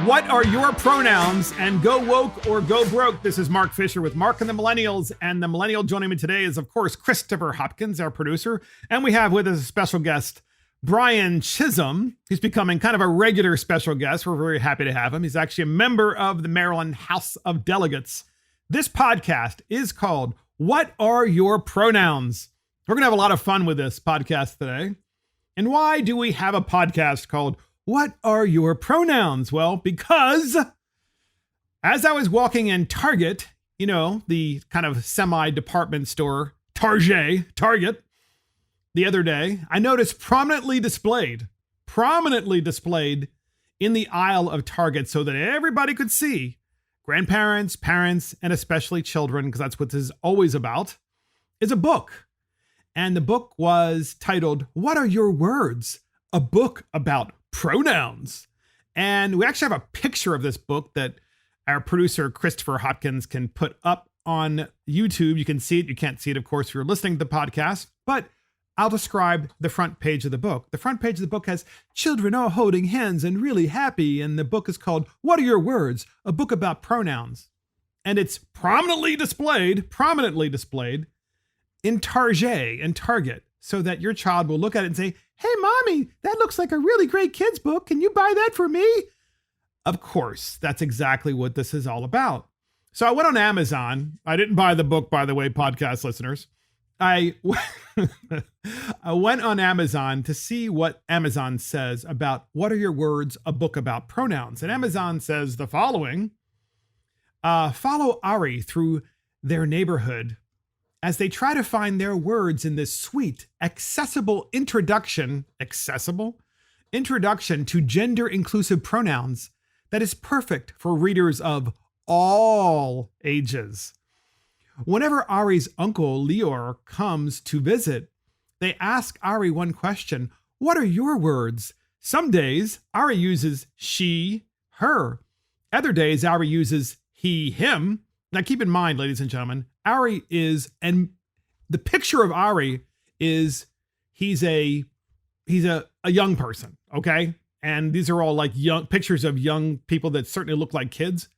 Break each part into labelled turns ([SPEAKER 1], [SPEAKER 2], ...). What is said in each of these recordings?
[SPEAKER 1] What are your pronouns? And go woke or go broke. This is Mark Fisher with Mark and the Millennials. And the millennial joining me today is, of course, Christopher Hopkins, our producer. And we have with us a special guest, Brian Chisholm. He's becoming kind of a regular special guest. We're very happy to have him. He's actually a member of the Maryland House of Delegates. This podcast is called What Are Your Pronouns? We're going to have a lot of fun with this podcast today. And why do we have a podcast called What Are Your Pronouns? Well, because as I was walking in Target, you know, the kind of semi-department store, Target, the other day, I noticed prominently displayed in the aisle of Target so that everybody could see, grandparents, parents, and especially children, because that's what this is always about, is a book. And the book was titled, What Are Your Words? A book about pronouns. And we actually have a picture of this book that our producer, Christopher Hopkins, can put up on YouTube. You can see it. You can't see it, of course, if you're listening to the podcast, but I'll describe the front page of the book. The front page of the book has children all holding hands and really happy. And the book is called, What Are Your Words? A book about pronouns. And it's prominently displayed in Target, so that your child will look at it and say, hey, mommy, that looks like a really great kid's book. Can you buy that for me? Of course, that's exactly what this is all about. So I went on Amazon. I didn't buy the book, by the way, podcast listeners. I went on Amazon to see what Amazon says about What Are Your Words? A book about pronouns. And Amazon says the following: follow Ari through their neighborhood as they try to find their words in this sweet, accessible introduction to gender-inclusive pronouns that is perfect for readers of all ages. Whenever Ari's uncle, Lior, comes to visit, they ask Ari one question: what are your words? Some days, Ari uses she, her. Other days, Ari uses he, him. Now, keep in mind, ladies and gentlemen, Ari is, and the picture of Ari is, he's a young person, okay? And these are all like young pictures of young people that certainly look like kids.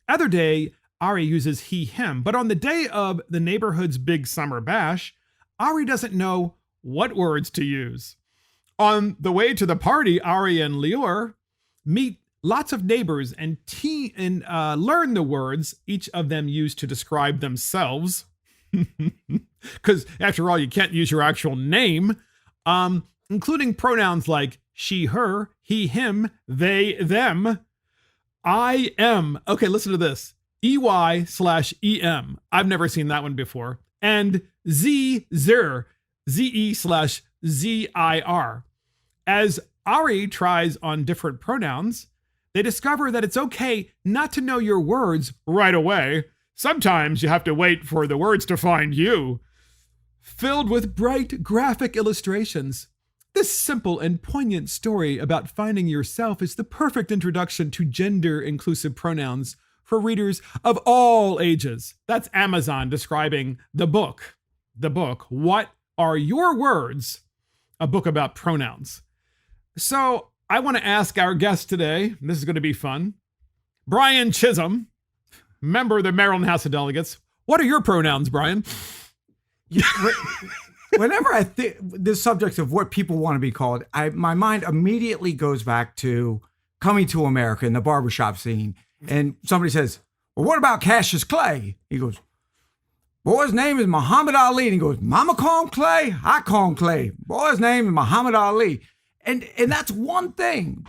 [SPEAKER 1] Other day, Ari uses he, him. But on the day of the neighborhood's big summer bash, Ari doesn't know what words to use. On the way to the party, Ari and Lior meet lots of neighbors and learn the words each of them use to describe themselves. Because after all, you can't use your actual name, including pronouns like she, her, he, him, they, them, I, am. Okay, listen to this. EY/EM. I've never seen that one before. And ZER, ZE/ZIR. As Ari tries on different pronouns, they discover that it's okay not to know your words right away. Sometimes you have to wait for the words to find you. Filled with bright graphic illustrations, this simple and poignant story about finding yourself is the perfect introduction to gender-inclusive pronouns for readers of all ages. That's Amazon describing the book. The book, What Are Your Words? A book about pronouns. So I want to ask our guest today, and this is going to be fun, Brian Chisholm, member of the Maryland House of Delegates. What are your pronouns, Brian?
[SPEAKER 2] Whenever I think the subject of what people want to be called, my mind immediately goes back to Coming to America in the barbershop scene. And somebody says, well, what about Cassius Clay? He goes, boy's name is Muhammad Ali. And he goes, Mama call him Clay, I call him Clay. Boy's name is Muhammad Ali. And that's one thing.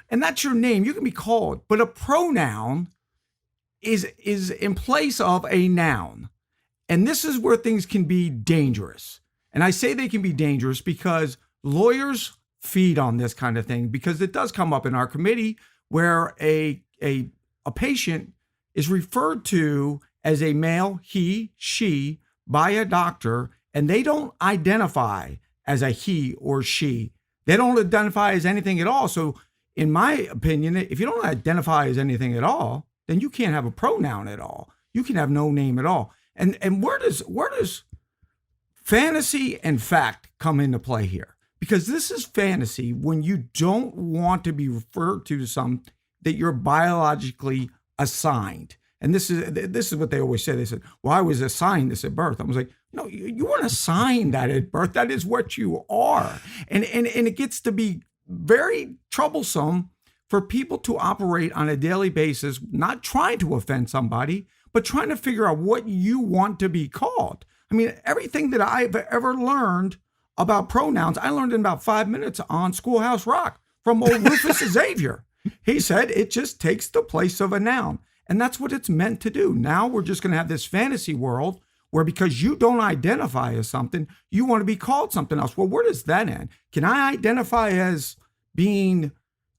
[SPEAKER 2] And that's your name. You can be called. But a pronoun is in place of a noun. And this is where things can be dangerous. And I say they can be dangerous because lawyers feed on this kind of thing, because it does come up in our committee where a patient is referred to as a male, he, she, by a doctor, and they don't identify as a he or she. They don't identify as anything at all. So in my opinion, if you don't identify as anything at all, then you can't have a pronoun at all. You can have no name at all. And where does fantasy and fact come into play here? Because this is fantasy when you don't want to be referred to that you're biologically assigned. And this is what they always say. They said, well, I was assigned this at birth. I was like, no, you weren't assigned that at birth. That is what you are. And it gets to be very troublesome for people to operate on a daily basis, not trying to offend somebody, but trying to figure out what you want to be called. I mean, everything that I've ever learned about pronouns, I learned in about 5 minutes on Schoolhouse Rock from old Rufus Xavier. He said it just takes the place of a noun. And that's what it's meant to do. Now we're just going to have this fantasy world where because you don't identify as something, you want to be called something else. Well, where does that end? Can I identify as being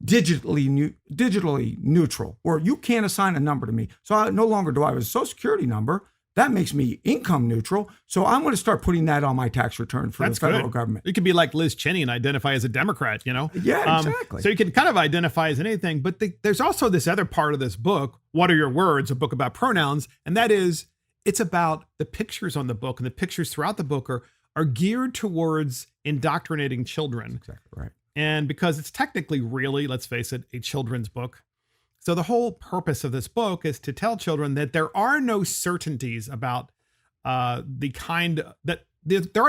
[SPEAKER 2] digitally neutral, or you can't assign a number to me? So no longer do I have a social security number. That makes me income neutral. So I'm going to start putting that on my tax return for the federal government.
[SPEAKER 1] You could be like Liz Cheney and identify as a Democrat, you know?
[SPEAKER 2] Yeah, exactly.
[SPEAKER 1] So you can kind of identify as anything, but there's also this other part of this book, What Are Your Words? A book about pronouns. And that is, it's about the pictures on the book, and the pictures throughout the book are geared towards indoctrinating children.
[SPEAKER 2] That's exactly right.
[SPEAKER 1] And because it's technically really, let's face it, a children's book. So the whole purpose of this book is to tell children that there are no certainties about there are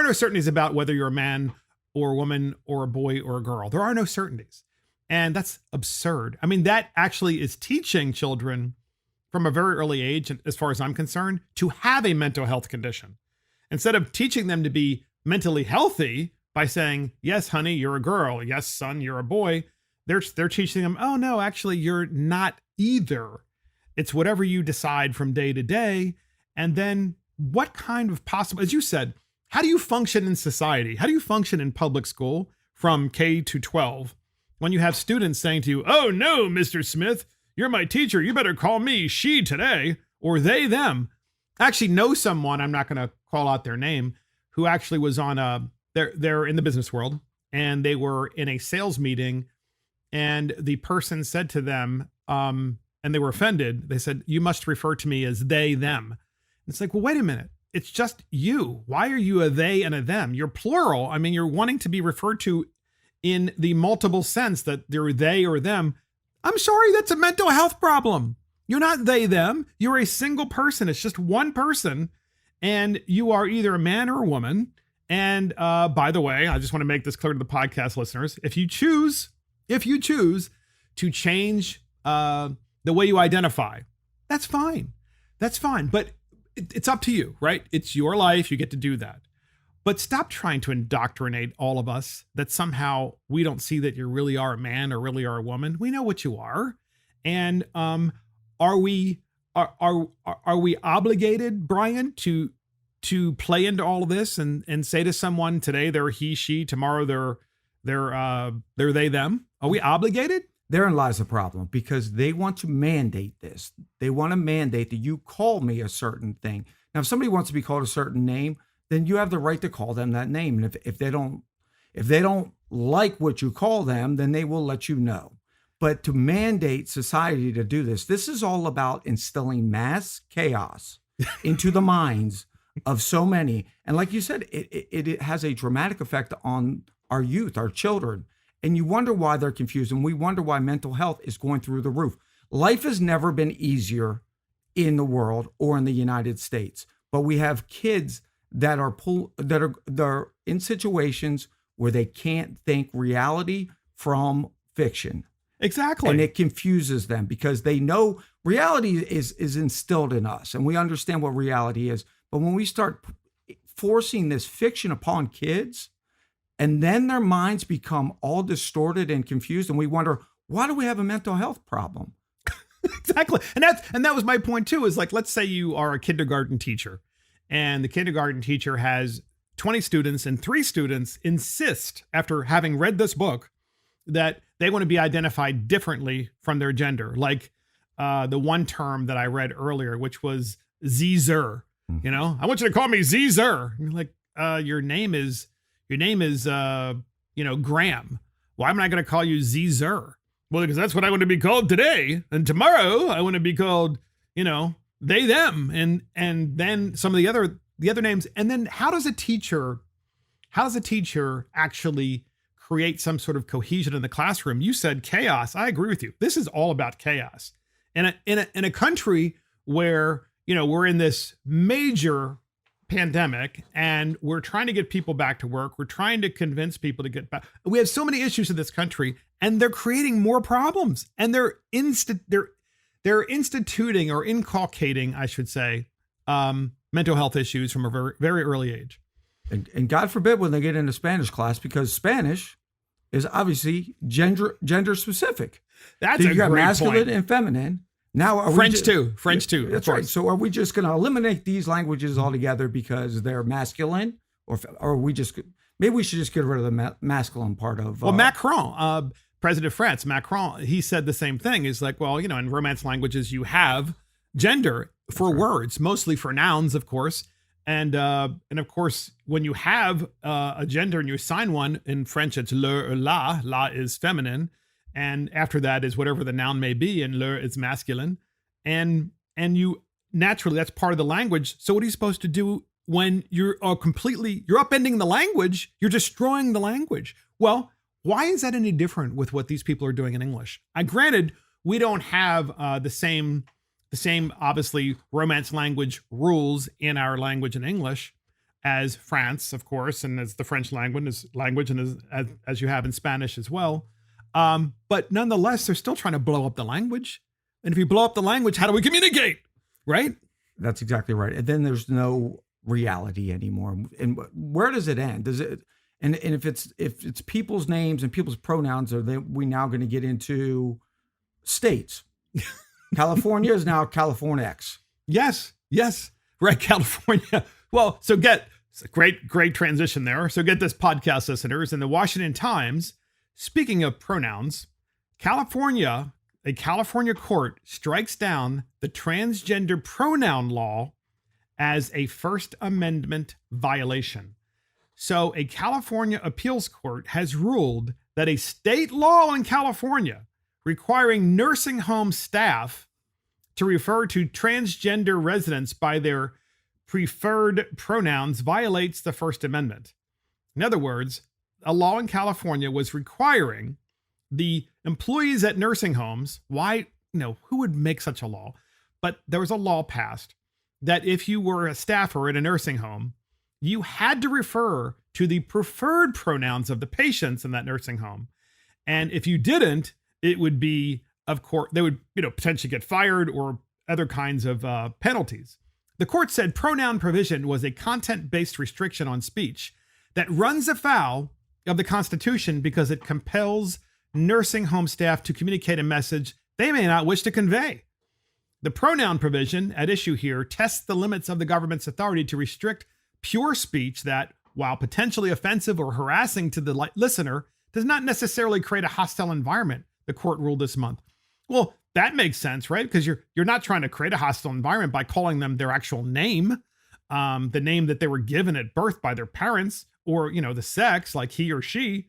[SPEAKER 1] no certainties about whether you're a man or a woman or a boy or a girl. There are no certainties. And that's absurd. I mean, that actually is teaching children from a very early age, as far as I'm concerned, to have a mental health condition. Instead of teaching them to be mentally healthy by saying, yes, honey, you're a girl. Yes, son, you're a boy. They're teaching them, oh, no, actually, you're not either. It's whatever you decide from day to day. And then what kind of possible, as you said, how do you function in society? How do you function in public school from K to 12 when you have students saying to you, oh, no, Mr. Smith, you're my teacher. You better call me she today, or they, them. I actually know someone, I'm not going to call out their name, who actually was on they're in the business world, and they were in a sales meeting. And the person said to them, and they were offended. They said, you must refer to me as they, them. It's like, well, wait a minute. It's just you. Why are you a they and a them? You're plural. I mean, you're wanting to be referred to in the multiple sense that they're they or them. I'm sorry, that's a mental health problem. You're not they, them. You're a single person. It's just one person. And you are either a man or a woman. And by the way, I just want to make this clear to the podcast listeners. If you choose to change the way you identify, that's fine. That's fine. But it's up to you, right? It's your life. You get to do that. But stop trying to indoctrinate all of us that somehow we don't see that you really are a man or really are a woman. We know what you are. And are we obligated, Brian, to play into all of this and say to someone today they're he, she, tomorrow they're they, them? Are we obligated?
[SPEAKER 2] Therein lies the problem, because they want to mandate this. They want to mandate that you call me a certain thing. Now, if somebody wants to be called a certain name, then you have the right to call them that name. And if they don't like what you call them, then they will let you know. But to mandate society to do this is all about instilling mass chaos into the minds of so many. And like you said, it has a dramatic effect on our youth, our children. And you wonder why they're confused. And we wonder why mental health is going through the roof. Life has never been easier in the world or in the United States. But we have kids that are in situations where they can't think reality from fiction.
[SPEAKER 1] Exactly.
[SPEAKER 2] And it confuses them because they know reality is instilled in us and we understand what reality is. But when we start forcing this fiction upon kids, and then their minds become all distorted and confused, and we wonder, why do we have a mental health problem?
[SPEAKER 1] Exactly. And that was my point too, is like, let's say you are a kindergarten teacher and the kindergarten teacher has 20 students and 3 students insist, after having read this book, that they want to be identified differently from their gender. Like the one term that I read earlier, which was Zer. You know, I want you to call me Zer. You're like, your name is, Graham. Why am I going to call you Zer? Well, because that's what I want to be called today. And tomorrow I want to be called, they, them. And then some of the other names. And then how does a teacher actually create some sort of cohesion in the classroom. You said chaos. I agree with you. This is all about chaos. In a country where, we're in this major pandemic and we're trying to get people back to work. We're trying to convince people to get back. We have so many issues in this country, and they're creating more problems, and they're instituting or inculcating, I should say, mental health issues from a very, very early age.
[SPEAKER 2] And God forbid when they get into Spanish class, because Spanish is obviously gender specific.
[SPEAKER 1] That's
[SPEAKER 2] so you
[SPEAKER 1] a
[SPEAKER 2] got
[SPEAKER 1] great
[SPEAKER 2] masculine
[SPEAKER 1] point.
[SPEAKER 2] and feminine. Now
[SPEAKER 1] French too.
[SPEAKER 2] That's right. So are we just going to eliminate these languages altogether because they're masculine, or are we just maybe we should just get rid of the masculine part of?
[SPEAKER 1] Well, Macron, President of France, Macron, he said the same thing. Is like, well, in Romance languages you have gender for words, mostly for nouns, of course, and of course when you have a gender and you assign one in French, it's le or la. La is feminine. And after that is whatever the noun may be, and le is masculine. And you naturally, that's part of the language. So what are you supposed to do when you're upending the language? You're destroying the language. Well, why is that any different with what these people are doing in English? Granted, we don't have the same obviously Romance language rules in our language in English as France, of course, and as the French language and as you have in Spanish as well. But nonetheless, they're still trying to blow up the language. And if you blow up the language, how do we communicate? Right?
[SPEAKER 2] That's exactly right. And then there's no reality anymore. And where does it end? Does it? And if it's people's names and people's pronouns, are we now going to get into states? California is now California X.
[SPEAKER 1] Yes. Right, California. Well, so it's a great transition there. So get this, podcast listeners. In the Washington Times, speaking of pronouns, a California court strikes down the transgender pronoun law as a First Amendment violation. So a California appeals court has ruled that a state law in California requiring nursing home staff to refer to transgender residents by their preferred pronouns violates the First Amendment. In other words, a law in California was requiring the employees at nursing homes, who would make such a law? But there was a law passed that if you were a staffer at a nursing home, you had to refer to the preferred pronouns of the patients in that nursing home. And if you didn't, it would be, of course, they would, potentially get fired or other kinds of penalties. The court said pronoun provision was a content-based restriction on speech that runs afoul of the Constitution because it compels nursing home staff to communicate a message they may not wish to convey. The pronoun provision at issue here tests the limits of the government's authority to restrict pure speech that, while potentially offensive or harassing to the listener, does not necessarily create a hostile environment, the court ruled this month. Well, that makes sense, right? Because you're not trying to create a hostile environment by calling them their actual name, the name that they were given at birth by their parents, or, the sex, like he or she.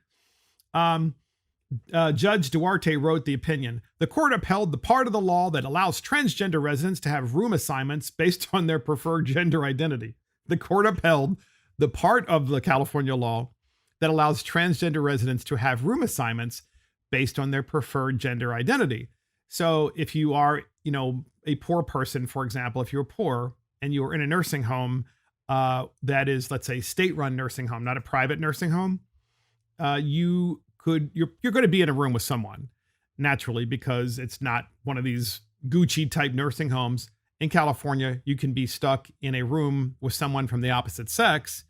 [SPEAKER 1] Judge Duarte wrote the opinion. The court upheld the part of the law that allows transgender residents to have room assignments based on their preferred gender identity. The court upheld the part of the California law that allows transgender residents to have room assignments based on their preferred gender identity. So if you are, a poor person, for example, if you're poor and you're in a nursing home that is, let's say, state-run nursing home, not a private nursing home, you're going to be in a room with someone naturally, because it's not one of these Gucci type nursing homes. In California, you can be stuck in a room with someone from the opposite sex,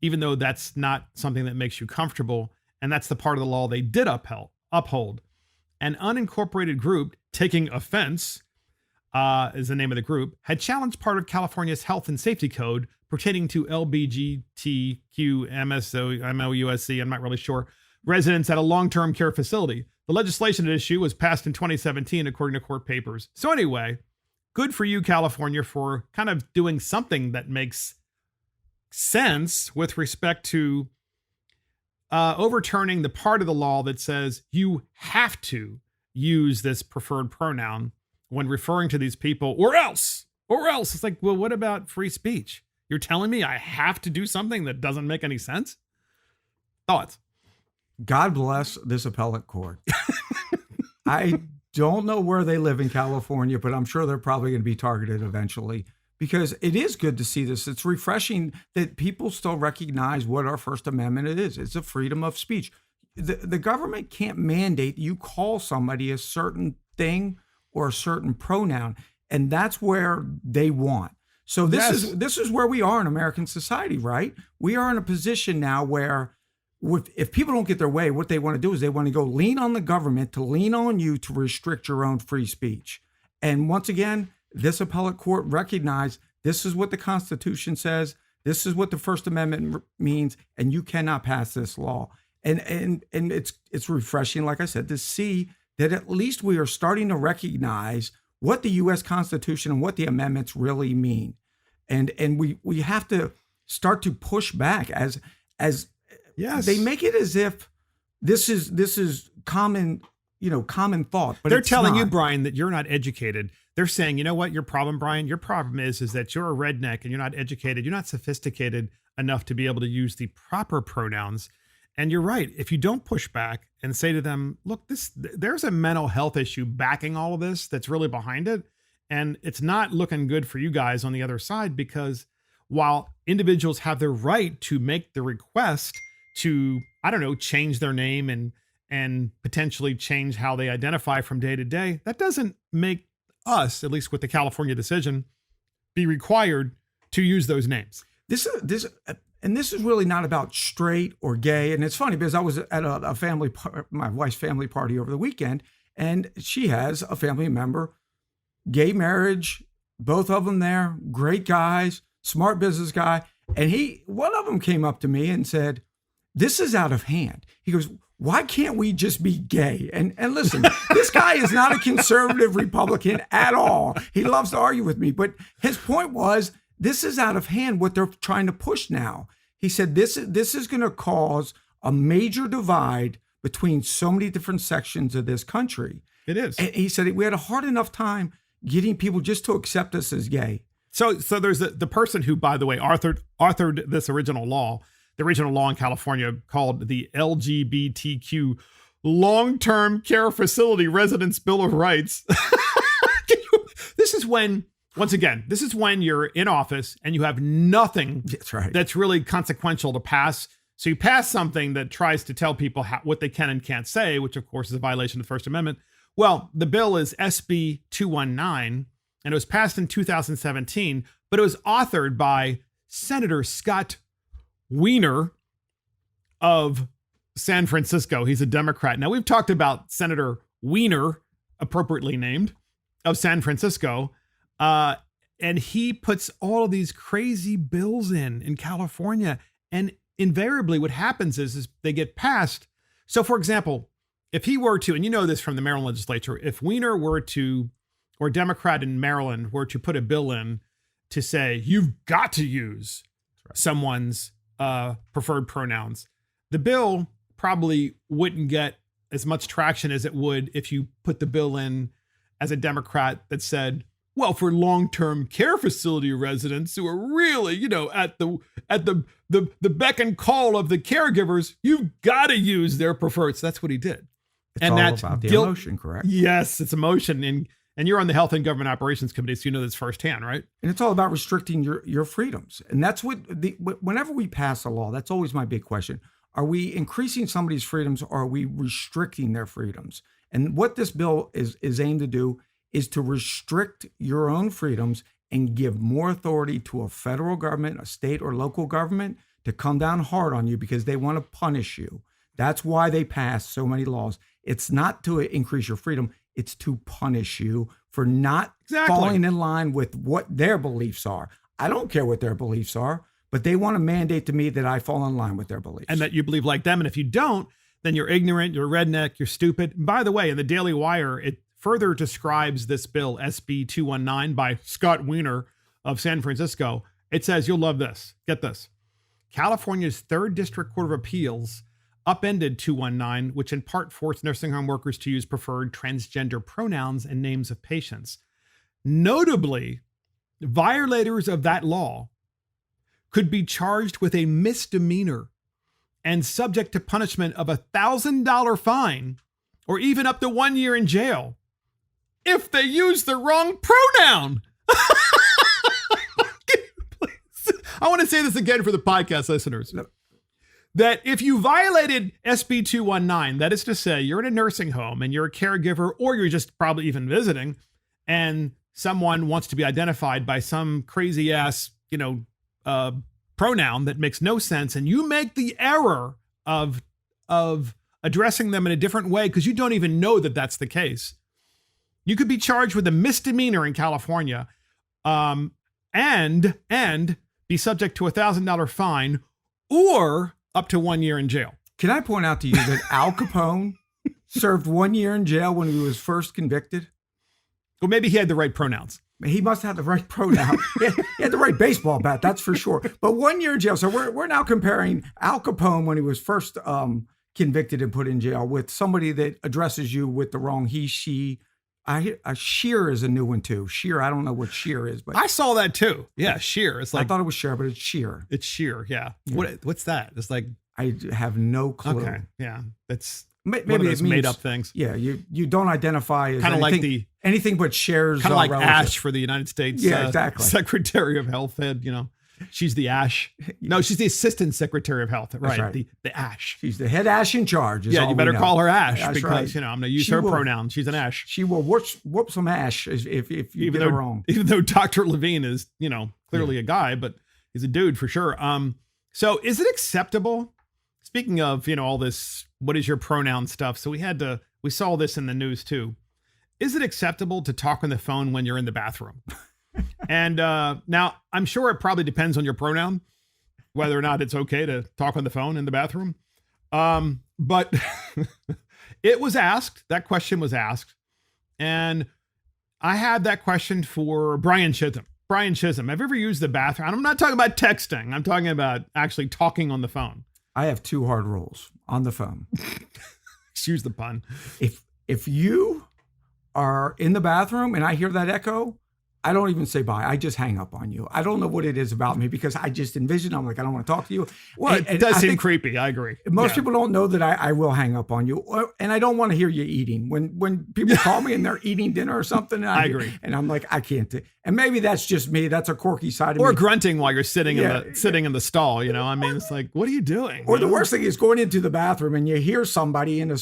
[SPEAKER 1] even though that's not something that makes you comfortable. And that's the part of the law they did uphold. An unincorporated group, Taking Offense, is the name of the group, had challenged part of California's health and safety code pertaining to LBGTQ MOUSC, I'm not really sure, residents at a long-term care facility. The legislation at issue was passed in 2017, according to court papers. So anyway, good for you, California, for kind of doing something that makes sense with respect to overturning the part of the law that says you have to use this preferred pronoun when referring to these people, or else. It's like, well, what about free speech? You're telling me I have to do something that doesn't make any sense? Thoughts?
[SPEAKER 2] God bless this appellate court. I don't know where they live in California, but I'm sure they're probably going to be targeted eventually, because it is good to see this. It's refreshing that people still recognize what our First Amendment is. It's a freedom of speech. The government can't mandate you call somebody a certain thing or a certain pronoun, and that's where they want. So this is where we are in American society, right? We are in a position now where if people don't get their way, what they want to do is they want to go lean on the government to lean on you to restrict your own free speech. And once again, this appellate court recognized this is what the Constitution says. This is what the First Amendment means, and you cannot pass this law. And it's refreshing, like I said, to see that at least we are starting to recognize what the U.S. Constitution and what the amendments really mean. And we have to start to push back as
[SPEAKER 1] Yes.
[SPEAKER 2] they make it as if this is common thought. But
[SPEAKER 1] they're
[SPEAKER 2] it's
[SPEAKER 1] telling you,
[SPEAKER 2] not.
[SPEAKER 1] Brian, that you're not educated. They're saying, you know what, your problem, Brian, your problem is that you're a redneck and you're not educated. You're not sophisticated enough to be able to use the proper pronouns. And you're right. If you don't push back and say to them, look, there's a mental health issue backing all of this that's really behind it. And it's not looking good for you guys on the other side, because while individuals have the right to make the request to, I don't know, change their name and potentially change how they identify from day to day, that doesn't make us, at least with the California decision, be required to use those names.
[SPEAKER 2] This is really not about straight or gay. And it's funny because I was at a family, my wife's family party over the weekend, and she has a family member, gay marriage, both of them there, great guys, smart business guy. And one of them came up to me and said, "This is out of hand." He goes, "Why can't we just be gay?" And listen, this guy is not a conservative Republican at all. He loves to argue with me. But his point was, this is out of hand what they're trying to push now. He said, this is going to cause a major divide between so many different sections of this country.
[SPEAKER 1] It is.
[SPEAKER 2] And he said, we had a hard enough time getting people just to accept us as gay.
[SPEAKER 1] So there's the person who, by the way, authored this original law, the original law in California called the LGBTQ Long-Term Care Facility Residents Bill of Rights. This is when, once again, this is when you're in office and you have nothing that's really consequential to pass. So you pass something that tries to tell people what they can and can't say, which of course is a violation of the First Amendment. Well, the bill is SB 219, and it was passed in 2017, but it was authored by Senator Scott Wiener of San Francisco. He's a Democrat. Now, we've talked about Senator Wiener, appropriately named, of San Francisco, and he puts all of these crazy bills in California, and invariably what happens is they get passed. So, for example, if he were to, and you know this from the Maryland legislature, if Wiener were to, or a Democrat in Maryland were to put a bill in to say, you've got to use someone's preferred pronouns, the bill probably wouldn't get as much traction as it would if you put the bill in as a Democrat that said, well, for long-term care facility residents who are really, at the beck and call of the caregivers, you've got to use their preferred. So that's what he did.
[SPEAKER 2] It's all about the emotion, correct?
[SPEAKER 1] Yes, it's emotion. And you're on the Health and Government Operations Committee, so you know this firsthand, right?
[SPEAKER 2] And it's all about restricting your freedoms. And that's whenever we pass a law, that's always my big question. Are we increasing somebody's freedoms, or are we restricting their freedoms? And what this bill is aimed to do is to restrict your own freedoms and give more authority to a federal government, a state or local government to come down hard on you because they want to punish you. That's why they pass so many laws. It's not to increase your freedom. It's to punish you for not falling in line with what their beliefs are. I don't care what their beliefs are, but they want to mandate to me that I fall in line with their beliefs.
[SPEAKER 1] And that you believe like them. And if you don't, then you're ignorant, you're a redneck, you're stupid. And by the way, in the Daily Wire, it further describes this bill, SB 219, by Scott Wiener of San Francisco. It says, you'll love this. Get this. California's 3rd District Court of Appeals upended 219, which in part forced nursing home workers to use preferred transgender pronouns and names of patients. Notably, violators of that law could be charged with a misdemeanor and subject to punishment of $1,000 fine or even up to 1 year in jail if they use the wrong pronoun. I want to say this again for the podcast listeners. That if you violated SB 219, that is to say, you're in a nursing home and you're a caregiver, or you're just probably even visiting, and someone wants to be identified by some crazy ass, pronoun that makes no sense, and you make the error of addressing them in a different way because you don't even know that that's the case, you could be charged with a misdemeanor in California, and be subject to $1,000 fine or up to 1 year in jail.
[SPEAKER 2] Can I point out to you that Al Capone served 1 year in jail when he was first convicted?
[SPEAKER 1] Well, maybe he had the right pronouns.
[SPEAKER 2] He must have the right pronoun. He had the right baseball bat, that's for sure. But 1 year in jail. So we're now comparing Al Capone when he was first convicted and put in jail with somebody that addresses you with the wrong he, she. Sheer is a new one too. Sheer, I don't know what sheer is, but
[SPEAKER 1] I saw that too. Yeah, sheer. It's like
[SPEAKER 2] I thought it was sheer, but it's sheer.
[SPEAKER 1] It's sheer. Yeah. What's that? It's like
[SPEAKER 2] I have no clue.
[SPEAKER 1] Okay. Yeah, that's
[SPEAKER 2] maybe
[SPEAKER 1] one of those
[SPEAKER 2] it means,
[SPEAKER 1] made up things.
[SPEAKER 2] Yeah, you don't identify as
[SPEAKER 1] kind of
[SPEAKER 2] anything,
[SPEAKER 1] like
[SPEAKER 2] anything but shares.
[SPEAKER 1] Kind of like
[SPEAKER 2] relative.
[SPEAKER 1] Ash for the United States.
[SPEAKER 2] Yeah, exactly.
[SPEAKER 1] Secretary of Health. She's the Ash. No, she's the Assistant Secretary of Health. Right. The Ash.
[SPEAKER 2] She's the head Ash in charge.
[SPEAKER 1] Yeah, you better call her Ash
[SPEAKER 2] That's
[SPEAKER 1] because,
[SPEAKER 2] right.
[SPEAKER 1] I'm going to use her pronoun. She's an Ash.
[SPEAKER 2] She will whoop some Ash if you get it wrong.
[SPEAKER 1] Even though Dr. Levine is, clearly a guy, but he's a dude for sure. So is it acceptable? Speaking of, all this, what is your pronoun stuff? So we saw this in the news too. Is it acceptable to talk on the phone when you're in the bathroom? And now I'm sure it probably depends on your pronoun, whether or not it's okay to talk on the phone in the bathroom. But it was asked, that question was asked. And I had that question for Brian Chisholm. Brian Chisholm, have you ever used the bathroom? And I'm not talking about texting. I'm talking about actually talking on the phone.
[SPEAKER 2] I have two hard rules on the phone.
[SPEAKER 1] Excuse the pun.
[SPEAKER 2] If you are in the bathroom and I hear that echo, I don't even say bye. I just hang up on you. I don't know what it is about me because I just envision, I'm like, I don't want to talk to you.
[SPEAKER 1] Well, it does seem creepy. I agree.
[SPEAKER 2] Most people don't know that I will hang up on you. And I don't want to hear you eating. When people call me and they're eating dinner or something, and
[SPEAKER 1] I agree.
[SPEAKER 2] And I'm like, I can't. And maybe that's just me. That's a quirky side of me.
[SPEAKER 1] Or grunting while you're sitting in the stall. It's like, what are you doing?
[SPEAKER 2] Or the worst thing is going into the bathroom and you hear somebody in a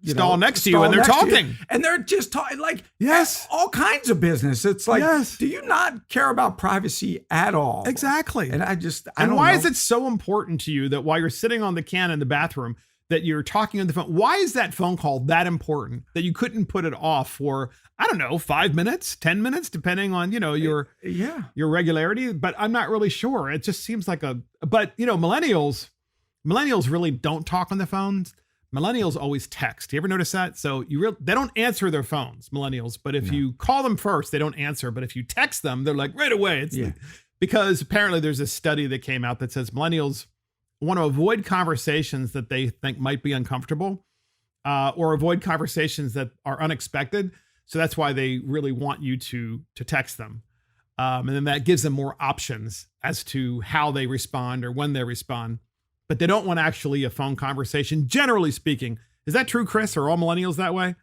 [SPEAKER 1] stall next to you and they're talking
[SPEAKER 2] and they're just talking like
[SPEAKER 1] yes,
[SPEAKER 2] all kinds of business. It's like,
[SPEAKER 1] yes.
[SPEAKER 2] Do you not care about privacy at all?
[SPEAKER 1] Exactly.
[SPEAKER 2] And
[SPEAKER 1] why is it so important to you that while you're sitting on the can in the bathroom that you're talking on the phone? Why is that phone call that important that you couldn't put it off for, 5 minutes, 10 minutes, depending on, your regularity? But I'm not really sure. It just seems like millennials really don't talk on the phones. Millennials always text. You ever notice that? So they don't answer their phones, millennials. But if you call them first, they don't answer. But if you text them, they're like right away. Because apparently there's a study that came out that says millennials want to avoid conversations that they think might be uncomfortable, or avoid conversations that are unexpected. So that's why they really want you to text them. And then that gives them more options as to how they respond or when they respond. But they don't want actually a phone conversation, generally speaking. Is that true, Chris? Are all millennials that way?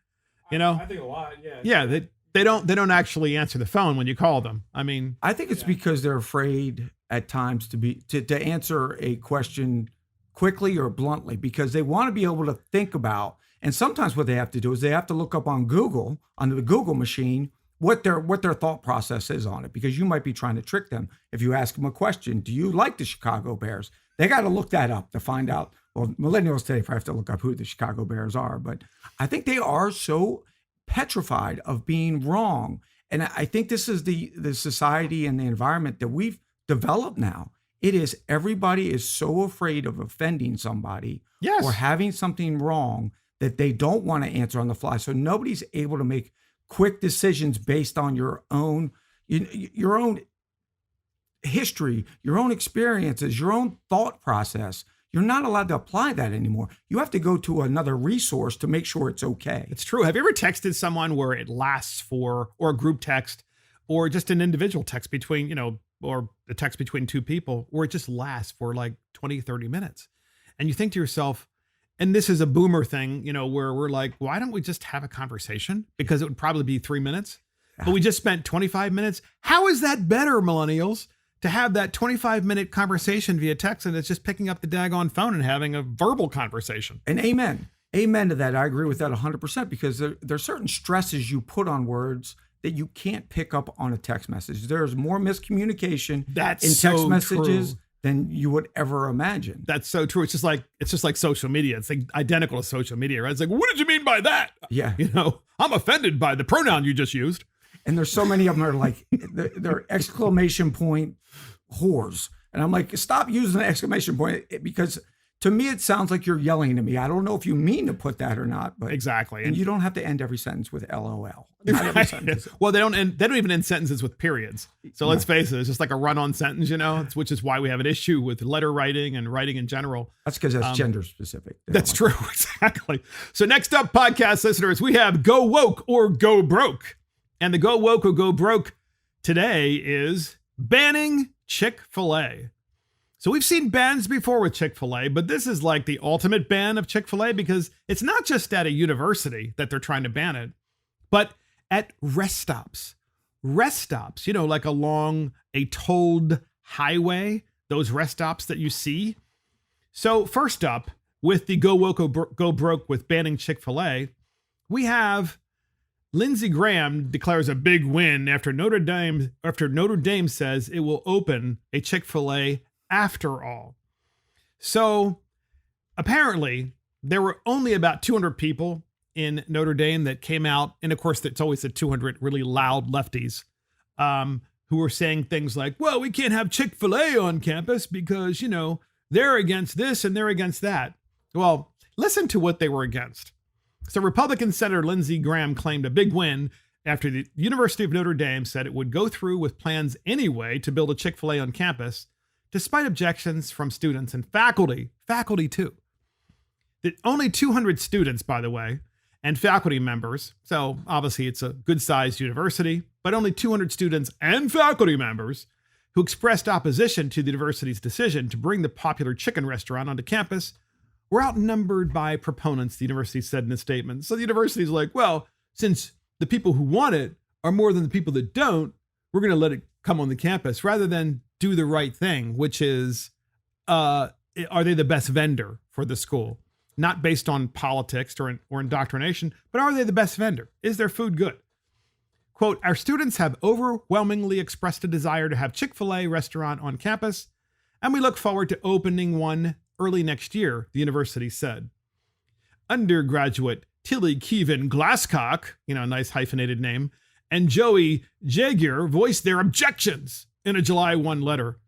[SPEAKER 3] I think a lot, yeah.
[SPEAKER 1] Yeah, they don't actually answer the phone when you call them.
[SPEAKER 2] I think it's because they're afraid at times to answer a question quickly or bluntly because they want to be able to think about. And sometimes what they have to do is they have to look up on Google, on the Google machine, what their thought process is on it, because you might be trying to trick them. If you ask them a question, do you like the Chicago Bears? They got to look that up to find out. Well, millennials today probably have to look up who the Chicago Bears are, but I think they are so petrified of being wrong. And I think this is the society and the environment that we've developed now. It is everybody is so afraid of offending somebody or having something wrong that they don't want to answer on the fly. So nobody's able to make quick decisions based on your own history, your own experiences, your own thought process. You're not allowed to apply that anymore. You have to go to another resource to make sure it's okay.
[SPEAKER 1] It's true. Have you ever texted someone where it lasts or a group text or just an individual text between, or a text between two people where it just lasts for like 20, 30 minutes. And you think to yourself, and this is a boomer thing, where we're like, why don't we just have a conversation? Because it would probably be 3 minutes, but we just spent 25 minutes. How is that better, millennials, to have that 25-minute conversation via text and it's just picking up the daggone phone and having a verbal conversation?
[SPEAKER 2] And amen. Amen to that. I agree with that 100% because there's certain stresses you put on words that you can't pick up on a text message. There's more miscommunication in text messages than you would ever imagine.
[SPEAKER 1] That's so true. It's just like social media. It's like identical to social media, right? It's like, what did you mean by that?
[SPEAKER 2] Yeah.
[SPEAKER 1] I'm offended by the pronoun you just used.
[SPEAKER 2] And there's so many of them that are like, they're exclamation point whores. And I'm like, stop using the exclamation point because to me, it sounds like you're yelling to me. I don't know if you mean to put that or not, but
[SPEAKER 1] exactly.
[SPEAKER 2] And you don't have to end every sentence with LOL. Not every sentence.
[SPEAKER 1] Well, they don't even end sentences with periods. So let's face it, it's just like a run-on sentence, which is why we have an issue with letter writing and writing in general.
[SPEAKER 2] That's because that's gender specific.
[SPEAKER 1] That's true. Exactly. So next up, podcast listeners, we have Go Woke or Go Broke. And the Go Woke or Go Broke today is banning Chick-fil-A. So we've seen bans before with Chick-fil-A, but this is like the ultimate ban of Chick-fil-A because it's not just at a university that they're trying to ban it, but at rest stops. Rest stops, like along a tolled highway, those rest stops that you see. So first up, with the Go Woke or Go Broke with banning Chick-fil-A, we have Lindsey Graham declares a big win after Notre Dame says it will open a Chick-fil-A after all. So apparently there were only about 200 people in Notre Dame that came out. And of course, it's always the 200 really loud lefties who were saying things like, well, we can't have Chick-fil-A on campus because, they're against this and they're against that. Well, listen to what they were against. So Republican Senator Lindsey Graham claimed a big win after the University of Notre Dame said it would go through with plans anyway to build a Chick-fil-A on campus, despite objections from students and faculty too. Only 200 students, by the way, and faculty members. So obviously it's a good sized university, but only 200 students and faculty members who expressed opposition to the university's decision to bring the popular chicken restaurant onto campus were outnumbered by proponents, the university said in a statement. So the university's like, well, since the people who want it are more than the people that don't, we're going to let it come on the campus rather than do the right thing, which is, are they the best vendor for the school? Not based on politics or indoctrination, but are they the best vendor? Is their food good? Quote, our students have overwhelmingly expressed a desire to have Chick-fil-A restaurant on campus, and we look forward to opening one early next year, the university said. Undergraduate Tilly Kevin Glasscock, nice hyphenated name, and Joey Jagier voiced their objections in a July 1 letter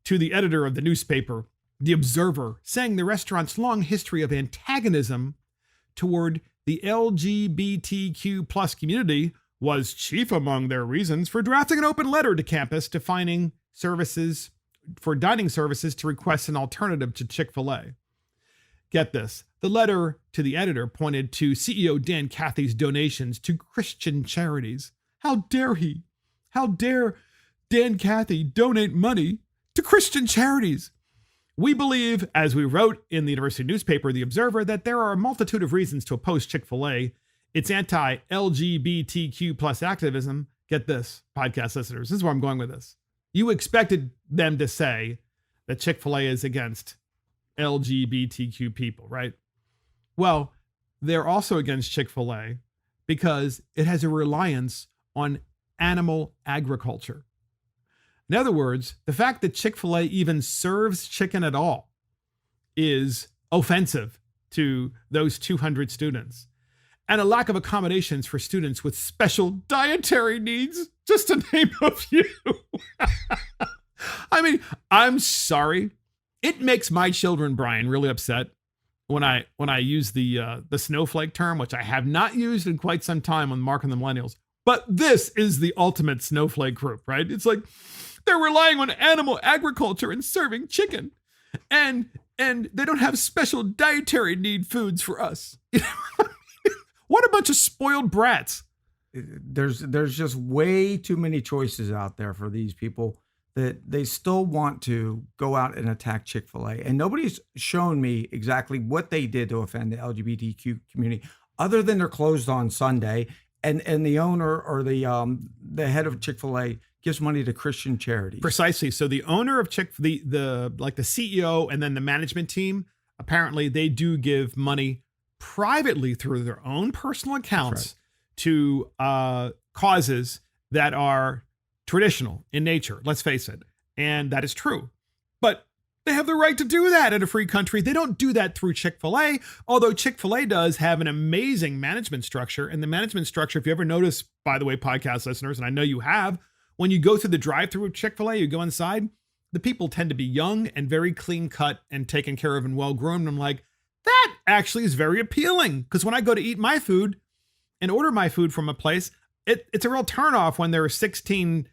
[SPEAKER 1] to the editor of the newspaper, The Observer, saying the restaurant's long history of antagonism toward the LGBTQ plus community was chief among their reasons for drafting an open letter to campus defining services for dining services to request an alternative to Chick-fil-A. Get this. The letter to the editor pointed to CEO Dan Cathy's donations to Christian charities. How dare he? How dare Dan Cathy donate money to Christian charities? We believe, as we wrote in the university newspaper, The Observer, that there are a multitude of reasons to oppose Chick-fil-A. Its anti-LGBTQ plus activism. Get this, podcast listeners. This is where I'm going with this. You expected them to say that Chick-fil-A is against LGBTQ people, right? Well, they're also against Chick-fil-A because it has a reliance on animal agriculture. In other words, the fact that Chick-fil-A even serves chicken at all is offensive to those 200 students. And a lack of accommodations for students with special dietary needs, just to name a few. I mean, I'm sorry. It makes my children, Brian, really upset when I use the snowflake term, which I have not used in quite some time on Mark and the Millennials. But this is the ultimate snowflake group, right? It's like they're relying on animal agriculture and serving chicken, and they don't have special dietary need foods for us. What a bunch of spoiled brats.
[SPEAKER 2] There's just way too many choices out there for these people that they still want to go out and attack Chick-fil-A. And nobody's shown me exactly what they did to offend the LGBTQ community, other than they're closed on Sunday. And the owner or the head of Chick-fil-A gives money to Christian charities.
[SPEAKER 1] Precisely. So the owner of the CEO and then the management team, apparently they do give money privately through their own personal accounts to causes that are traditional in nature. Let's face it. And that is true. But they have the right to do that in a free country. They don't do that through Chick-fil-A, although Chick-fil-A does have an amazing management structure. And the management structure, if you ever notice, by the way, podcast listeners, and I know you have, when you go through the drive-through of Chick-fil-A, you go inside, the people tend to be young and very clean cut and taken care of and well-groomed. I'm like, that actually is very appealing. Because when I go to eat my food and order my food from a place, it's a real turnoff when there are 16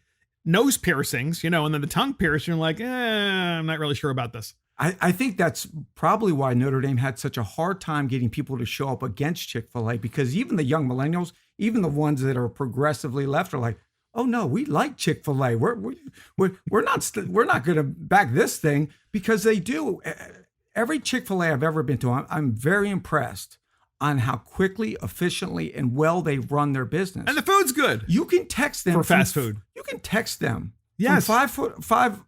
[SPEAKER 1] nose piercings, and then the tongue piercing. You're like, I'm not really sure about this.
[SPEAKER 2] I think that's probably why Notre Dame had such a hard time getting people to show up against Chick-fil-A, because even the young millennials, even the ones that are progressively left, are like, oh no, we like Chick-fil-A. We're not going to back this thing, because they do. Every Chick-fil-A I've ever been to, I'm very impressed on how quickly, efficiently, and well they run their business.
[SPEAKER 1] And the food's good.
[SPEAKER 2] You can text them
[SPEAKER 1] for fast food.
[SPEAKER 2] You can text them.
[SPEAKER 1] Yes.
[SPEAKER 2] From 5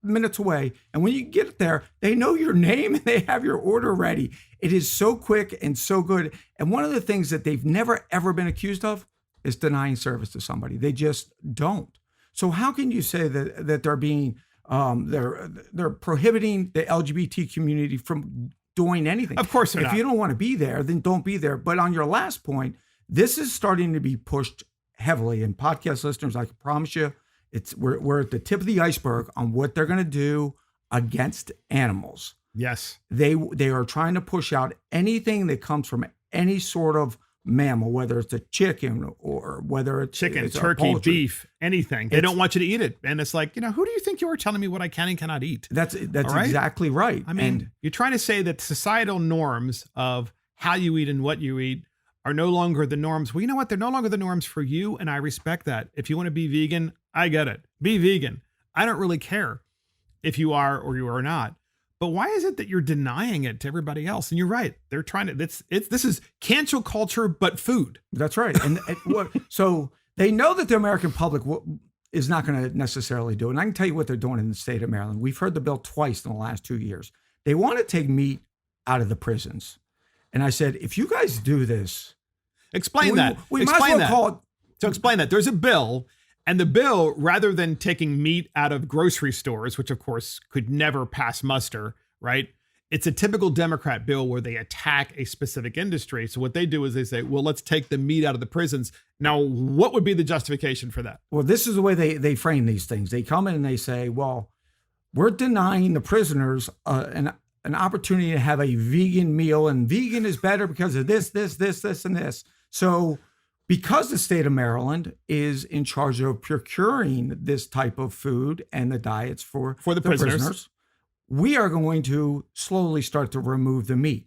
[SPEAKER 2] minutes away. And when you get there, they know your name and they have your order ready. It is so quick and so good. And one of the things that they've never, ever been accused of is denying service to somebody. They just don't. So how can you say that they're being, they're prohibiting the LGBT community from doing anything?
[SPEAKER 1] Of course they're not.
[SPEAKER 2] If you don't want to be there, then don't be there. But on your last point, this is starting to be pushed heavily. And podcast listeners, I can promise you, we're at the tip of the iceberg on what they're going to do against animals.
[SPEAKER 1] Yes.
[SPEAKER 2] They are trying to push out anything that comes from any sort of mammal, whether it's a chicken or whether it's
[SPEAKER 1] chicken,
[SPEAKER 2] it's
[SPEAKER 1] turkey, beef, anything. They don't want you to eat it. And it's like, who do you think you are telling me what I can and cannot eat?
[SPEAKER 2] That's
[SPEAKER 1] right?
[SPEAKER 2] Exactly right.
[SPEAKER 1] I mean, you're trying to say that societal norms of how you eat and what you eat are no longer the norms. Well, you know what? They're no longer the norms for you. And I respect that. If you want to be vegan, I get it. Be vegan. I don't really care if you are or you are not. But why is it that you're denying it to everybody else? And you're right. They're trying to, this is cancel culture, but food.
[SPEAKER 2] That's right. And so they know that the American public is not going to necessarily do it. And I can tell you what they're doing in the state of Maryland. We've heard the bill twice in the last 2 years. They want to take meat out of the prisons. And I said, if you guys do this.
[SPEAKER 1] Explain that.
[SPEAKER 2] We might as well call it.
[SPEAKER 1] So explain that. There's a bill. And the bill, rather than taking meat out of grocery stores, which of course could never pass muster, right? It's a typical Democrat bill where they attack a specific industry. So what they do is they say, well, let's take the meat out of the prisons. Now, what would be the justification for that?
[SPEAKER 2] Well, this is the way they frame these things. They come in and they say, well, we're denying the prisoners an opportunity to have a vegan meal, and vegan is better because of this, and this. So because the state of Maryland is in charge of procuring this type of food and the diets for the prisoners, we are going to slowly start to remove the meat.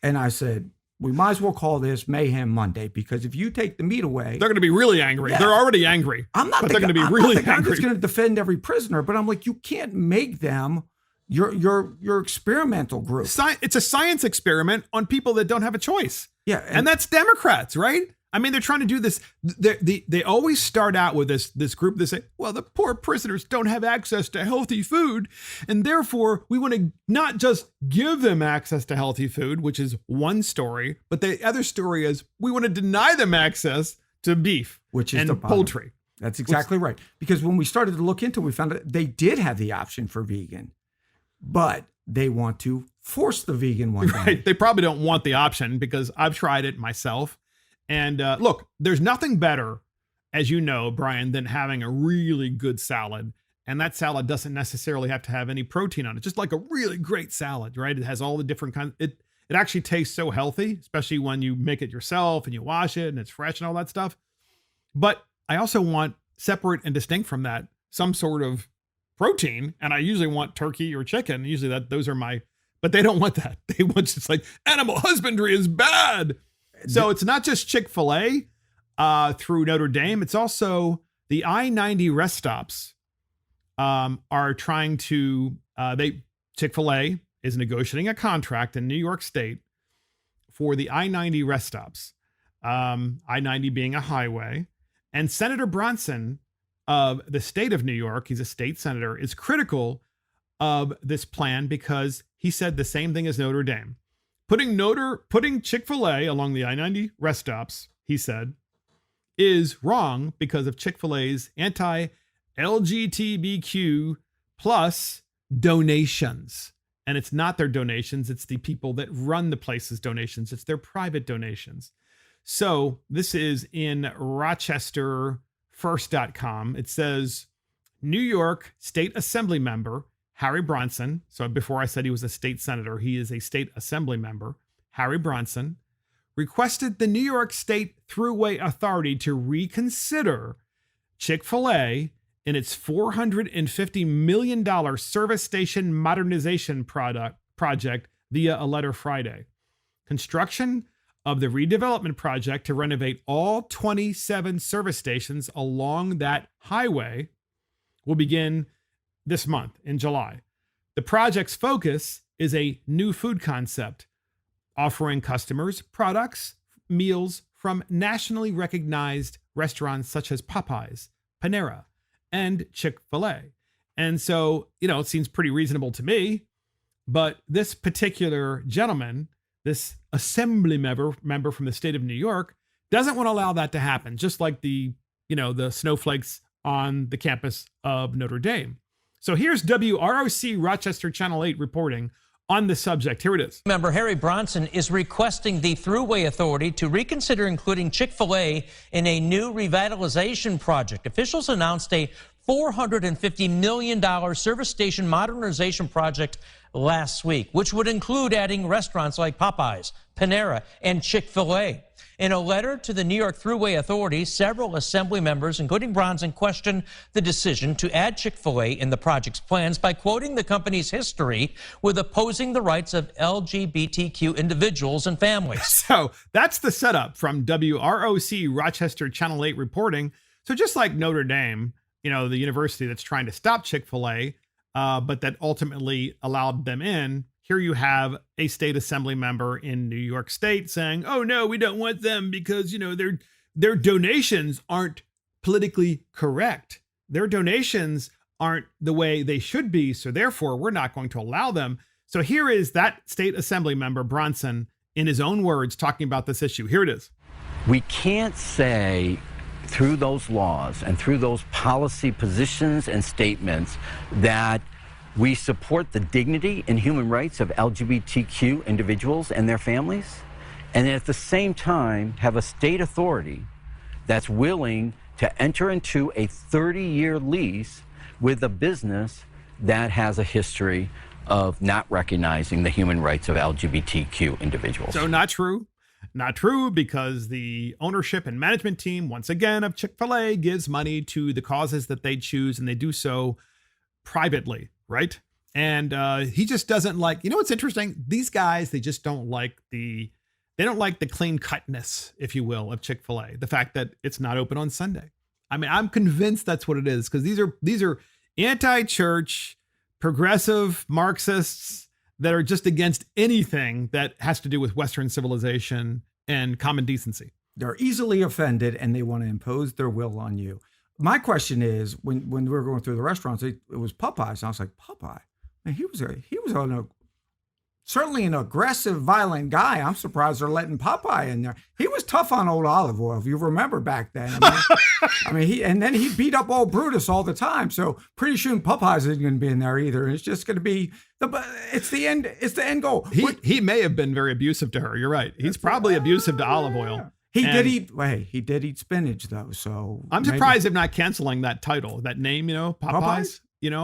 [SPEAKER 2] And I said, we might as well call this Mayhem Monday, because if you take the meat away,
[SPEAKER 1] they're going to be really angry. Yeah. They're already angry.
[SPEAKER 2] I'm not.
[SPEAKER 1] But they're going to be really angry.
[SPEAKER 2] I'm just going to defend every prisoner, but I'm like, you can't make them your experimental group.
[SPEAKER 1] It's a science experiment on people that don't have a choice.
[SPEAKER 2] Yeah,
[SPEAKER 1] and that's Democrats, right? I mean, they're trying to do this. They always start out with this group that say, well, the poor prisoners don't have access to healthy food, and therefore we want to not just give them access to healthy food, which is one story, but the other story is we want to deny them access to beef,
[SPEAKER 2] which is
[SPEAKER 1] and poultry.
[SPEAKER 2] That's exactly right. Because when we started to look into it, we found out they did have the option for vegan, but they want to force the vegan one.
[SPEAKER 1] Right. They probably don't want the option, because I've tried it myself. And look, there's nothing better, as you know, Brian, than having a really good salad. And that salad doesn't necessarily have to have any protein on it. Just like a really great salad, right? It has all the different kinds. It actually tastes so healthy, especially when you make it yourself and you wash it and it's fresh and all that stuff. But I also want, separate and distinct from that, some sort of protein. And I usually want turkey or chicken. Usually those are my, but they don't want that. They want just like, animal husbandry is bad. So it's not just Chick-fil-A through Notre Dame. It's also the I-90 rest stops are trying to, Chick-fil-A is negotiating a contract in New York State for the I-90 rest stops, I-90 being a highway. And Senator Bronson of the state of New York, he's a state senator, is critical of this plan because he said the same thing as Notre Dame. Putting Chick-fil-A along the I-90 rest stops, he said, is wrong because of Chick-fil-A's anti-LGBTQ plus donations. And it's not their donations. It's the people that run the place's donations. It's their private donations. So this is in RochesterFirst.com. It says, New York State Assembly member Harry Bronson. So before I said he was a state senator, he is a state assembly member. Harry Bronson requested the New York State Thruway Authority to reconsider Chick-fil-A in its $450 million service station modernization project via a letter Friday. Construction of the redevelopment project to renovate all 27 service stations along that highway will begin this month in July. The project's focus is a new food concept, offering customers products, meals from nationally recognized restaurants such as Popeyes, Panera, and Chick-fil-A. And so, it seems pretty reasonable to me, but this particular gentleman, this assembly member from the state of New York, doesn't want to allow that to happen, just like the snowflakes on the campus of Notre Dame. So here's WROC Rochester Channel 8 reporting on the subject. Here it is.
[SPEAKER 4] Member Harry Bronson is requesting the Thruway Authority to reconsider including Chick-fil-A in a new revitalization project. Officials announced a $450 million service station modernization project last week, which would include adding restaurants like Popeyes, Panera, and Chick-fil-A. In a letter to the New York Thruway Authority, several assembly members, including Bronson, questioned the decision to add Chick-fil-A in the project's plans by quoting the company's history with opposing the rights of LGBTQ individuals and families.
[SPEAKER 1] So that's the setup from WROC Rochester Channel 8 reporting. So just like Notre Dame, the university that's trying to stop Chick-fil-A, but that ultimately allowed them in, here you have a state assembly member in New York State saying, oh, no, we don't want them because, their donations aren't politically correct. Their donations aren't the way they should be. So therefore, we're not going to allow them. So here is that state assembly member, Bronson, in his own words, talking about this issue. Here it is.
[SPEAKER 5] We can't say through those laws and through those policy positions and statements that we support the dignity and human rights of LGBTQ individuals and their families, and at the same time have a state authority that's willing to enter into a 30-year lease with a business that has a history of not recognizing the human rights of LGBTQ individuals.
[SPEAKER 1] So not true. Not true, because the ownership and management team, once again, of Chick-fil-A gives money to the causes that they choose, and they do so privately. Right. And he just doesn't like, what's interesting? These guys, they just don't like the clean cutness, if you will, of Chick-fil-A. The fact that it's not open on Sunday. I mean, I'm convinced that's what it is, because these are anti-church, progressive Marxists that are just against anything that has to do with Western civilization and common decency.
[SPEAKER 2] They're easily offended and they want to impose their will on you. My question is, when we were going through the restaurants, it was Popeyes. And I was like, Popeye? Man, he was certainly an aggressive, violent guy. I'm surprised they're letting Popeye in there. He was tough on old Olive Oil, if you remember back then. He beat up old Brutus all the time. So pretty soon Popeyes isn't going to be in there either. It's just going to be it's the end. It's the end goal.
[SPEAKER 1] He may have been very abusive to her. You're right. He's probably abusive to Olive Oil.
[SPEAKER 2] He did eat spinach though. So
[SPEAKER 1] I'm surprised they're not canceling that title, that name, Popeyes,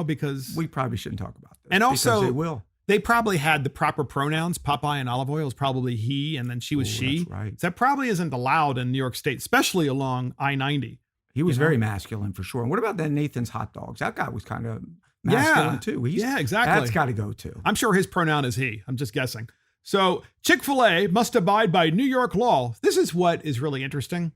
[SPEAKER 1] because
[SPEAKER 2] we probably shouldn't talk about this.
[SPEAKER 1] And also
[SPEAKER 2] they will.
[SPEAKER 1] They probably had the proper pronouns. Popeye and Olive Oil is probably he, and then she was she.
[SPEAKER 2] That's right.
[SPEAKER 1] So that probably isn't allowed in New York State, especially along I-90.
[SPEAKER 2] He was very masculine for sure. And what about that Nathan's Hot Dogs? That guy was kind of masculine too.
[SPEAKER 1] Exactly.
[SPEAKER 2] That's got to go too.
[SPEAKER 1] I'm sure his pronoun is he. I'm just guessing. So Chick-fil-A must abide by New York law. This is what is really interesting,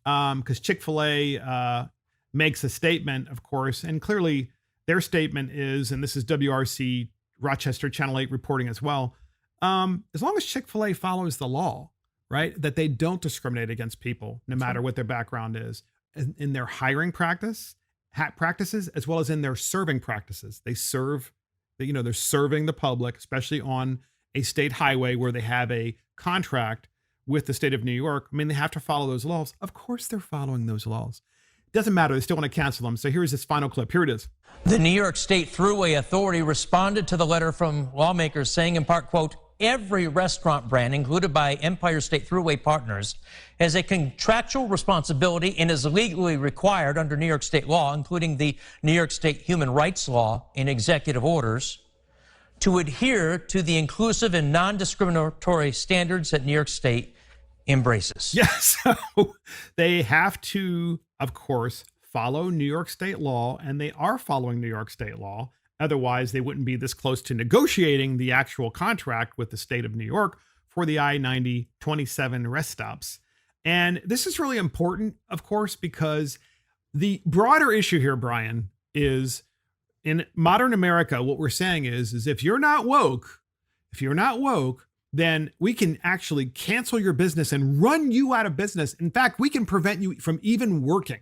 [SPEAKER 1] because Chick-fil-A makes a statement, of course, and clearly their statement is, and this is WRC Rochester Channel 8 reporting as well, as long as Chick-fil-A follows the law, right, that they don't discriminate against people, no matter what their background is, in their hiring practices, as well as in their serving practices. They serve, they're serving the public, especially on a state highway where they have a contract with the state of New York. I mean, they have to follow those laws. Of course they're following those laws. Doesn't matter. They still want to cancel them. So here's this final clip. Here it is.
[SPEAKER 4] The New York State Thruway Authority responded to the letter from lawmakers saying, in part, quote, every restaurant brand included by Empire State Thruway Partners has a contractual responsibility and is legally required under New York State law, including the New York State Human Rights Law and executive orders, to adhere to the inclusive and non-discriminatory standards that New York State embraces.
[SPEAKER 1] Yes. So they have to, of course, follow New York State law, and they are following New York State law. Otherwise, they wouldn't be this close to negotiating the actual contract with the state of New York for the I-90-27 rest stops. And this is really important, of course, because the broader issue here, Brian, is in modern America, what we're saying is if you're not woke, then we can actually cancel your business and run you out of business. In fact, we can prevent you from even working.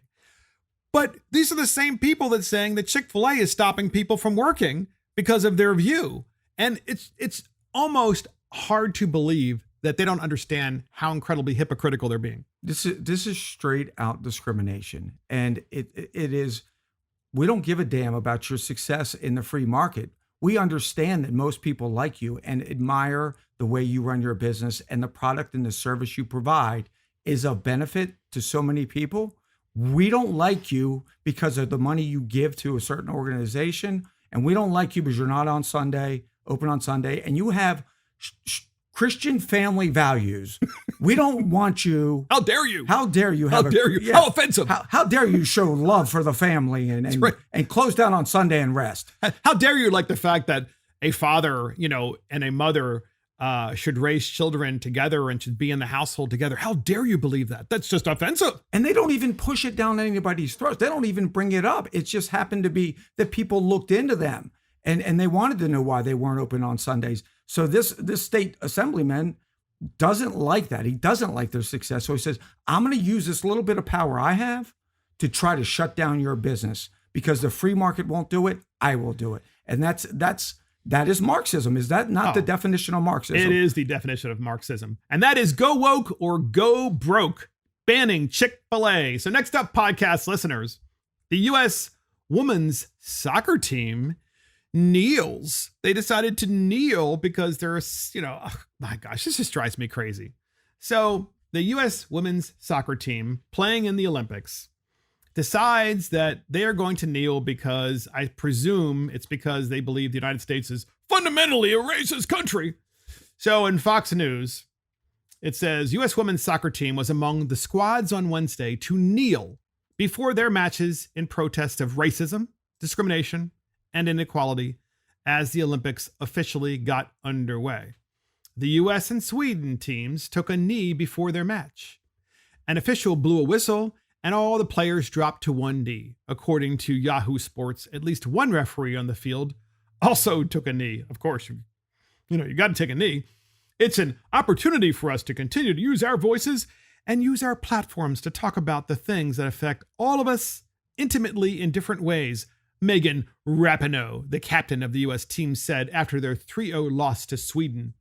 [SPEAKER 1] But these are the same people that's saying that Chick-fil-A is stopping people from working because of their view. And it's almost hard to believe that they don't understand how incredibly hypocritical they're being.
[SPEAKER 2] This is straight out discrimination. And it is, we don't give a damn about your success in the free market. We understand that most people like you and admire the way you run your business, and the product and the service you provide is of benefit to so many people. We don't like you because of the money you give to a certain organization, and we don't like you because you're not on Sunday, open on Sunday, and you have Christian family values. We don't want you.
[SPEAKER 1] How dare you?
[SPEAKER 2] How dare you?
[SPEAKER 1] How dare you? Yeah. How offensive?
[SPEAKER 2] How dare you show love for the family and close down on Sunday and rest?
[SPEAKER 1] How dare you like the fact that a father, and a mother should raise children together and should be in the household together. How dare you believe that? That's just offensive.
[SPEAKER 2] And they don't even push it down anybody's throats. They don't even bring it up. It just happened to be that people looked into them and they wanted to know why they weren't open on Sundays. So this state assemblyman doesn't like that. He doesn't like their success. So he says, I'm going to use this little bit of power I have to try to shut down your business because the free market won't do it. I will do it. And that is Marxism. Is that not the definition of Marxism?
[SPEAKER 1] It is the definition of Marxism. And that is go woke or go broke, banning Chick-fil-A. So next up, podcast listeners, the U.S. women's soccer team kneels. They decided to kneel because there's, oh my gosh, this just drives me crazy. So the U.S. women's soccer team playing in the Olympics decides that they are going to kneel because I presume it's because they believe the United States is fundamentally a racist country. So in Fox News, it says U.S. women's soccer team was among the squads on Wednesday to kneel before their matches in protest of racism, discrimination, and inequality as the Olympics officially got underway. The U.S. and Sweden teams took a knee before their match. An official blew a whistle and all the players dropped to one knee. According to Yahoo Sports, at least one referee on the field also took a knee. Of course, you got to take a knee. It's an opportunity for us to continue to use our voices and use our platforms to talk about the things that affect all of us intimately in different ways, Megan Rapinoe, the captain of the U.S. team, said after their 3-0 loss to Sweden.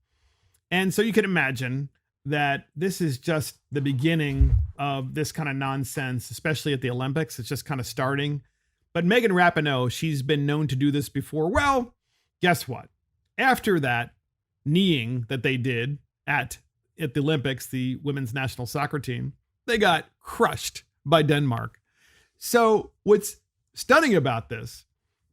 [SPEAKER 1] And so you can imagine that this is just the beginning of this kind of nonsense, especially at the Olympics. It's just kind of starting. But Megan Rapinoe, she's been known to do this before. Well, guess what? After that kneeing that they did at the Olympics, the women's national soccer team, they got crushed by Denmark. So what's stunning about this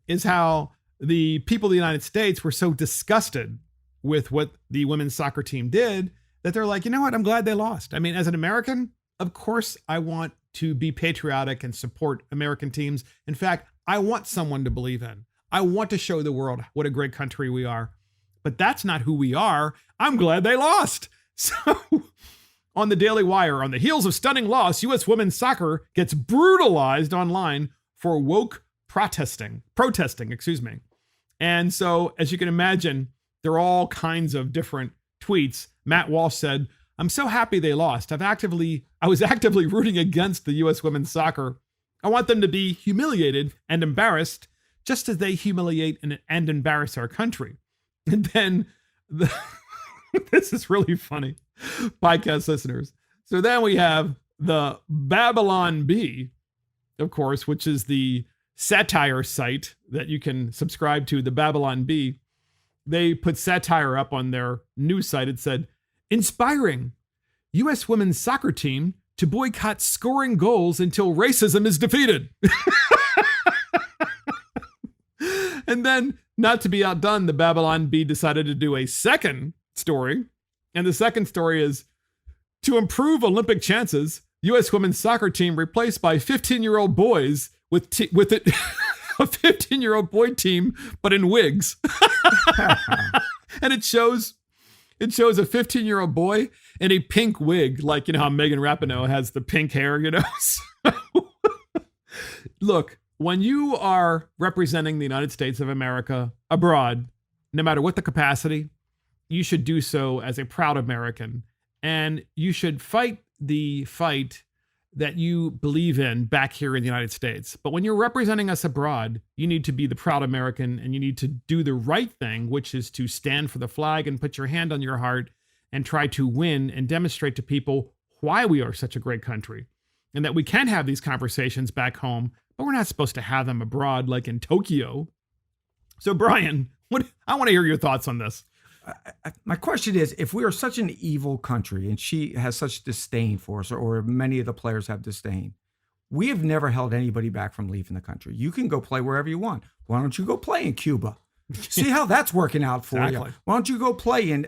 [SPEAKER 1] is how the people of the United States were so disgusted with what the women's soccer team did that they're like, you know what? I'm glad they lost. I mean, as an American, of course, I want to be patriotic and support American teams. In fact, I want someone to believe in. I want to show the world what a great country we are. But that's not who we are. I'm glad they lost. So on the Daily Wire, on the heels of stunning loss, U.S. women's soccer gets brutalized online for woke protesting, excuse me. And so, as you can imagine, there are all kinds of different tweets. Matt Walsh said, "I'm so happy they lost. I was actively rooting against the U.S. women's soccer. I want them to be humiliated and embarrassed, just as they humiliate and embarrass our country." And then, this is really funny, podcast listeners. So then we have the Babylon Bee, of course, which is the satire site that you can subscribe to, the Babylon Bee. They put satire up on their news site. It said, "Inspiring U.S. women's soccer team to boycott scoring goals until racism is defeated." And then, not to be outdone, the Babylon Bee decided to do a second story. And the second story is, "To improve Olympic chances, U.S. women's soccer team replaced by 15-year-old boys with it a 15-year-old boy team, but in wigs." And it shows a 15-year-old boy in a pink wig, like, you know how Megan Rapinoe has the pink hair, you know? So, look, when you are representing the United States of America abroad, no matter what the capacity, you should do so as a proud American. And you should fight the fight that you believe in back here in the United States. But when you're representing us abroad, you need to be the proud American, and you need to do the right thing, which is to stand for the flag and put your hand on your heart and try to win and demonstrate to people why we are such a great country and that we can have these conversations back home, but we're not supposed to have them abroad like in Tokyo. So Brian, I want to hear your thoughts on this.
[SPEAKER 2] My question is, if we are such an evil country and she has such disdain for us, or many of the players have disdain, we have never held anybody back from leaving the country. You can go play wherever you want. Why don't you go play in Cuba? See how that's working out for you. Why don't you go play in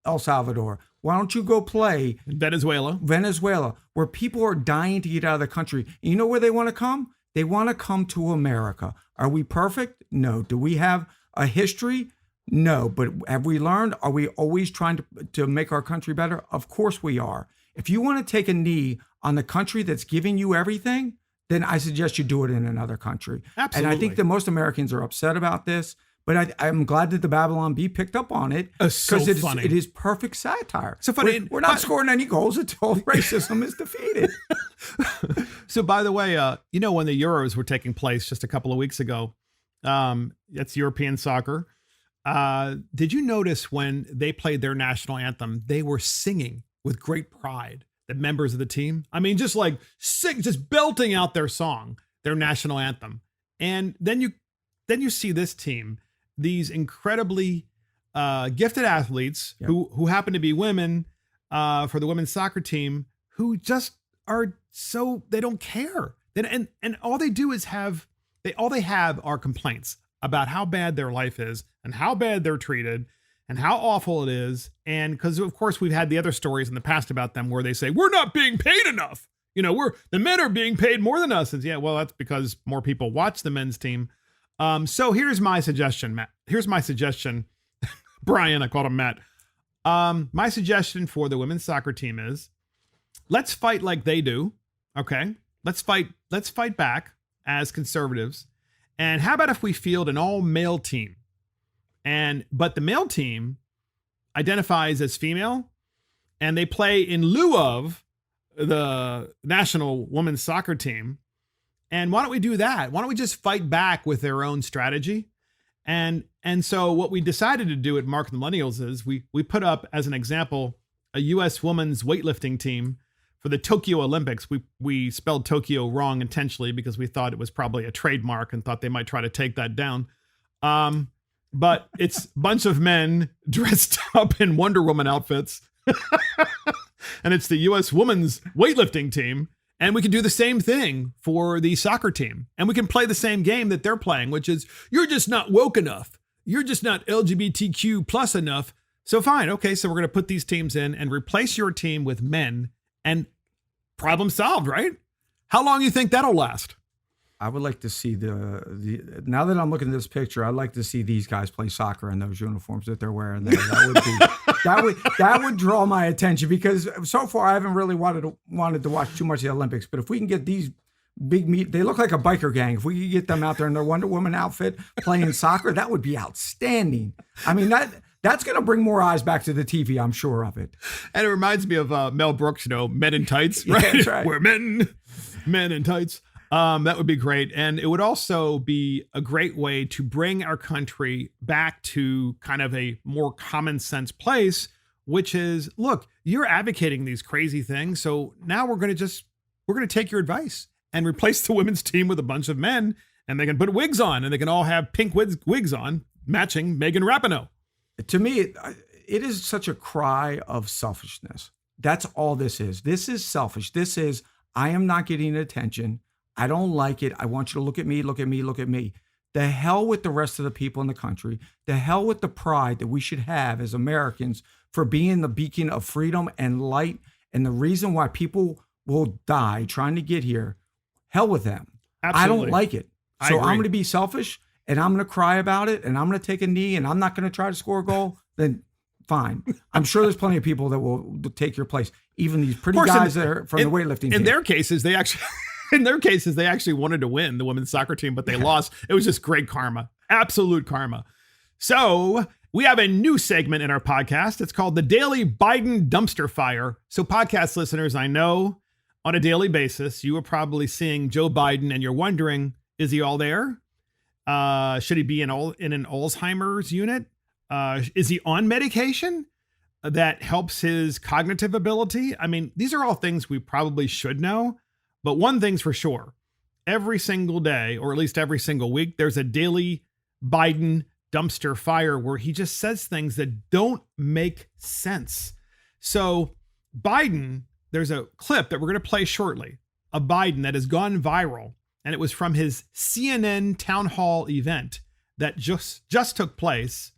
[SPEAKER 2] El Salvador? Why don't you go play
[SPEAKER 1] in Venezuela,
[SPEAKER 2] where people are dying to get out of the country? And you know where they want to come? They want to come to America. Are we perfect? No. Do we have a history? No, but have we learned? Are we always trying to make our country better? Of course we are. If you want to take a knee on the country that's giving you everything, then I suggest you do it in another country.
[SPEAKER 1] Absolutely.
[SPEAKER 2] And I think that most Americans are upset about this, but I'm glad that the Babylon Bee picked up on it, because it is perfect satire.
[SPEAKER 1] So funny.
[SPEAKER 2] We're not scoring any goals until racism is defeated.
[SPEAKER 1] So by the way, when the Euros were taking place just a couple of weeks ago, that's European soccer. Did you notice when they played their national anthem, they were singing with great pride, the members of the team? I mean, just belting out their song, their national anthem. And then you see this team, these incredibly gifted athletes who happen to be women for the women's soccer team, who just are they don't care. And all they do is all they have are complaints about how bad their life is and how bad they're treated and how awful it is. And because, of course, we've had the other stories in the past about them where they say, we're not being paid enough. The men are being paid more than us. And yeah, well, that's because more people watch the men's team. So here's my suggestion, Matt. Here's my suggestion. Brian, I called him Matt. My suggestion for the women's soccer team is, let's fight like they do. Okay. Let's fight back as conservatives. And how about if we field an all-male team? But the male team identifies as female, and they play in lieu of the national women's soccer team. And why don't we do that? Why don't we just fight back with their own strategy? And so what we decided to do at Mark and the Millennials is we put up, as an example, a U.S. women's weightlifting team for the Tokyo Olympics. We spelled Tokyo wrong intentionally because we thought it was probably a trademark and thought they might try to take that down. But it's a bunch of men dressed up in Wonder Woman outfits. And it's the U.S. women's weightlifting team. And we can do the same thing for the soccer team. And we can play the same game that they're playing, which is, you're just not woke enough. You're just not LGBTQ plus enough. So fine. Okay. So we're going to put these teams in and replace your team with men, and problem solved, right? How long do you think that'll last?
[SPEAKER 2] I would like to see now that I'm looking at this picture, I'd like to see these guys play soccer in those uniforms that they're wearing there. That would draw my attention, because so far I haven't really wanted to watch too much of the Olympics. But if we can get these big meat. They look like a biker gang. If we could get them out there in their Wonder Woman outfit playing soccer, that would be outstanding. I mean, that's going to bring more eyes back to the TV. I'm sure of it.
[SPEAKER 1] And it reminds me of Mel Brooks, Men in Tights,
[SPEAKER 2] Yeah,
[SPEAKER 1] right?
[SPEAKER 2] that's right.
[SPEAKER 1] We're men in tights. That would be great. And it would also be a great way to bring our country back to kind of a more common sense place, which is, look, you're advocating these crazy things. So now we're going to take your advice and replace the women's team with a bunch of men, and they can put wigs on, and they can all have pink wigs on, matching Megan Rapinoe.
[SPEAKER 2] To me, it is such a cry of selfishness. That's all this is. This is selfish. This is, I am not getting attention. I don't like it. I want you to look at me, look at me, look at me. The hell with the rest of the people in the country. The hell with the pride that we should have as Americans for being the beacon of freedom and light. And the reason why people will die trying to get here, hell with them.
[SPEAKER 1] Absolutely.
[SPEAKER 2] I don't like it.
[SPEAKER 1] I
[SPEAKER 2] So
[SPEAKER 1] agree.
[SPEAKER 2] I'm going to be selfish and I'm going to cry about it and I'm going to take a knee and I'm not going to try to score a goal. Then fine. I'm sure there's plenty of people that will take your place. Even these pretty
[SPEAKER 1] Of course,
[SPEAKER 2] guys that are from the weightlifting team.
[SPEAKER 1] In their cases, they actually wanted to win, the women's soccer team, but they lost. It was just great karma, absolute karma. So we have a new segment in our podcast. It's called the Daily Biden Dumpster Fire. So podcast listeners, I know on a daily basis, you are probably seeing Joe Biden and you're wondering, is he all there? Should he be in an Alzheimer's unit? Is he on medication that helps his cognitive ability? I mean, these are all things we probably should know. But one thing's for sure, every single day, or at least every single week, there's a daily Biden dumpster fire where he just says things that don't make sense. So Biden, there's a clip that we're going to play shortly of Biden that has gone viral. And it was from his CNN town hall event that just took place.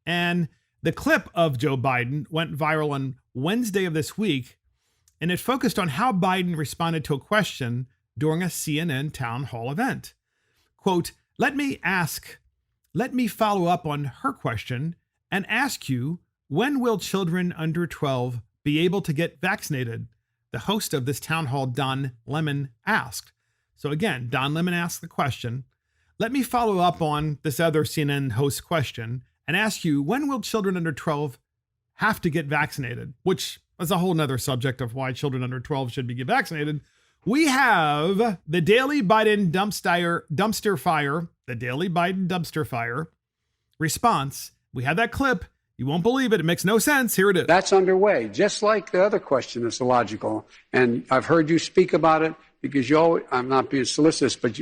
[SPEAKER 1] And the clip of Joe Biden went viral on Wednesday of this week. And it focused on how Biden responded to a question during a CNN town hall event. Quote, let me follow up on her question and ask you, when will children under 12 be able to get vaccinated? The host of this town hall, Don Lemon, asked. So again, Don Lemon asked the question, let me follow up on this other CNN host question and ask you, when will children under 12 have to get vaccinated? Which is a whole nother subject of why children under 12 should be get vaccinated. We have the Daily Biden dumpster fire, the Daily Biden dumpster fire response. We have that clip. You won't believe it. It makes no sense. Here it is.
[SPEAKER 6] That's underway, just like the other question is illogical. And I've heard you speak about it because I'm not being solicitous, but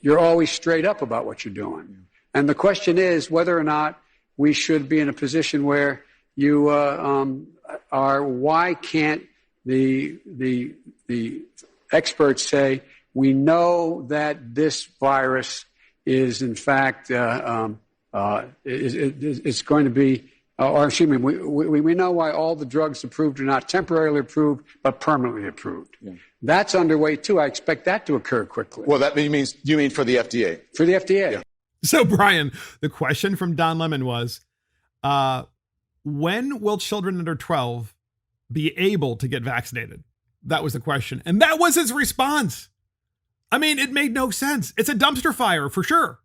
[SPEAKER 6] you're always straight up about what you're doing. And the question is whether or not we should be in a position where you why can't the experts say we know that this virus is in fact it's going to be, or excuse me, we know why all the drugs approved are not temporarily approved but permanently approved. Yeah. That's underway too. I expect that to occur quickly.
[SPEAKER 7] Well, that means you mean for the FDA?
[SPEAKER 6] For the FDA. Yeah.
[SPEAKER 1] So Brian, the question from Don Lemon was, when will children under 12 be able to get vaccinated? That was the question. And that was his response. I mean, it made no sense. It's a dumpster fire for sure.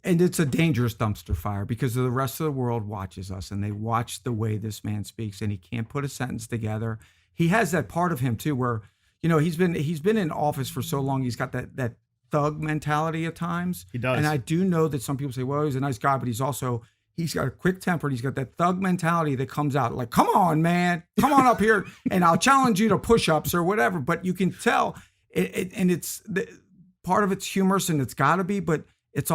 [SPEAKER 2] And it's a dangerous dumpster fire because the rest of the world watches us and they watch the way this man speaks and he can't put a sentence together. He has that part of him too, where, he's been in office for so long. He's got that thug mentality at times.
[SPEAKER 1] He does.
[SPEAKER 2] And I do know that some people say, well, he's a nice guy, but he's got a quick temper. He's got that thug mentality that comes out like, come on, man, come on up here and I'll challenge you to push-ups or whatever. But you can tell part of it's humorous and it's gotta be, but it's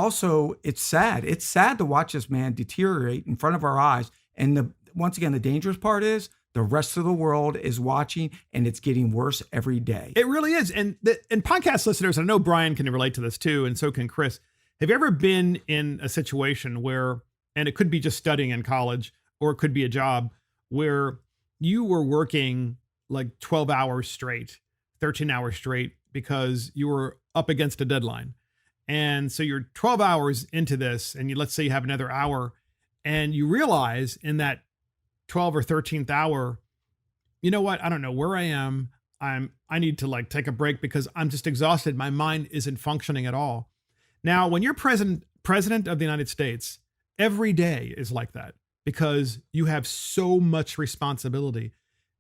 [SPEAKER 2] sad. It's sad to watch this man deteriorate in front of our eyes. And once again, the dangerous part is the rest of the world is watching and it's getting worse every day.
[SPEAKER 1] It really is. And podcast listeners, I know Brian can relate to this too. And so can Chris. Have you ever been in a situation where, and it could be just studying in college, or it could be a job where you were working like 12 hours straight, 13 hours straight, because you were up against a deadline. And so you're 12 hours into this and let's say you have another hour and you realize in that 12 or 13th hour, you know what? I don't know where I am. I need to like take a break because I'm just exhausted. My mind isn't functioning at all. Now, when you're president of the United States, every day is like that because you have so much responsibility.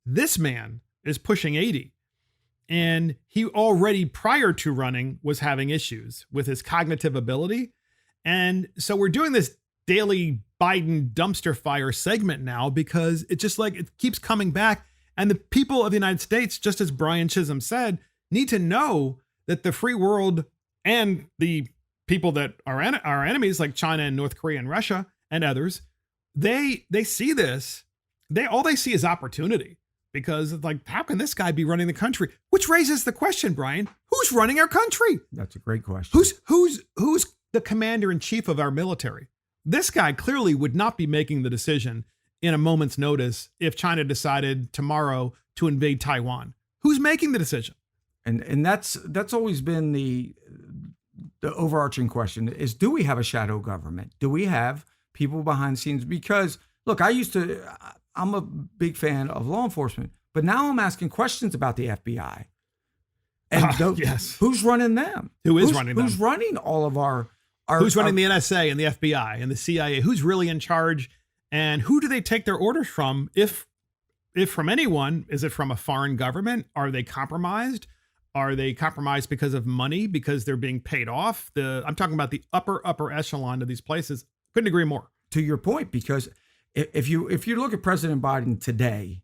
[SPEAKER 1] This man is pushing 80. And he already, prior to running, was having issues with his cognitive ability. And so we're doing this daily Biden dumpster fire segment now because it just like it keeps coming back. And the people of the United States, just as Brian Chisholm said, need to know that the free world and the people that are our enemies, like China and North Korea and Russia and others, they see this. All they see is opportunity. Because it's like, how can this guy be running the country? Which raises the question, Brian, who's running our country?
[SPEAKER 2] That's a great question.
[SPEAKER 1] Who's the commander in chief of our military? This guy clearly would not be making the decision in a moment's notice if China decided tomorrow to invade Taiwan. Who's making the decision?
[SPEAKER 2] And that's always been the overarching question is, do we have a shadow government? Do we have people behind the scenes? Because look, I'm a big fan of law enforcement, but now I'm asking questions about the FBI. And
[SPEAKER 1] yes.
[SPEAKER 2] Who's running them?
[SPEAKER 1] Who's running them?
[SPEAKER 2] Who's running all of our
[SPEAKER 1] who's running the NSA and the FBI and the CIA? Who's really in charge? And who do they take their orders from? If from anyone, is it from a foreign government? Are they compromised? Are they compromised because of money, because they're being paid off? I'm talking about the upper echelon of these places. Couldn't agree more.
[SPEAKER 2] To your point, because if you look at President Biden today,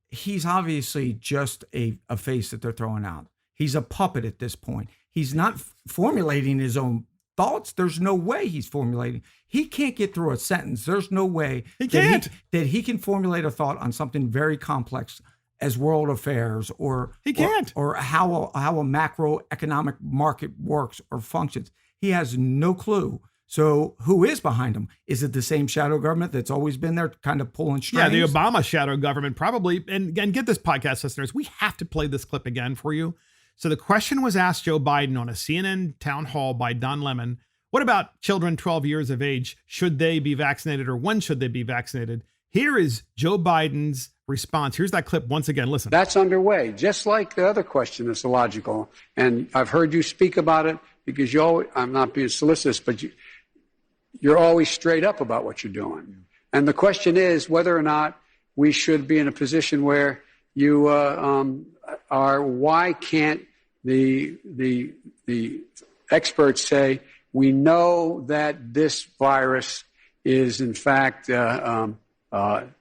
[SPEAKER 2] he's obviously just a face that they're throwing out. He's a puppet at this point. He's not formulating his own thoughts. There's no way he's formulating. He can't get through a sentence. There's no way that he can formulate a thought on something very complex as world affairs or how a macroeconomic market works or functions. He has no clue. So who is behind him? Is it the same shadow government that's always been there kind of pulling strings?
[SPEAKER 1] Yeah, the Obama shadow government probably. And again, get this, podcast listeners, we have to play this clip again for you. So the question was asked Joe Biden on a CNN town hall by Don Lemon. What about children 12 years of age? Should they be vaccinated or when should they be vaccinated? Here is Joe Biden's response. Here's that clip once again. Listen.
[SPEAKER 6] That's underway, just like the other question that's illogical. And I've heard you speak about it because I'm not being solicitous, but you're always straight up about what you're doing. And the question is whether or not we should be in a position where you are, why can't the experts say, we know that this virus is in fact,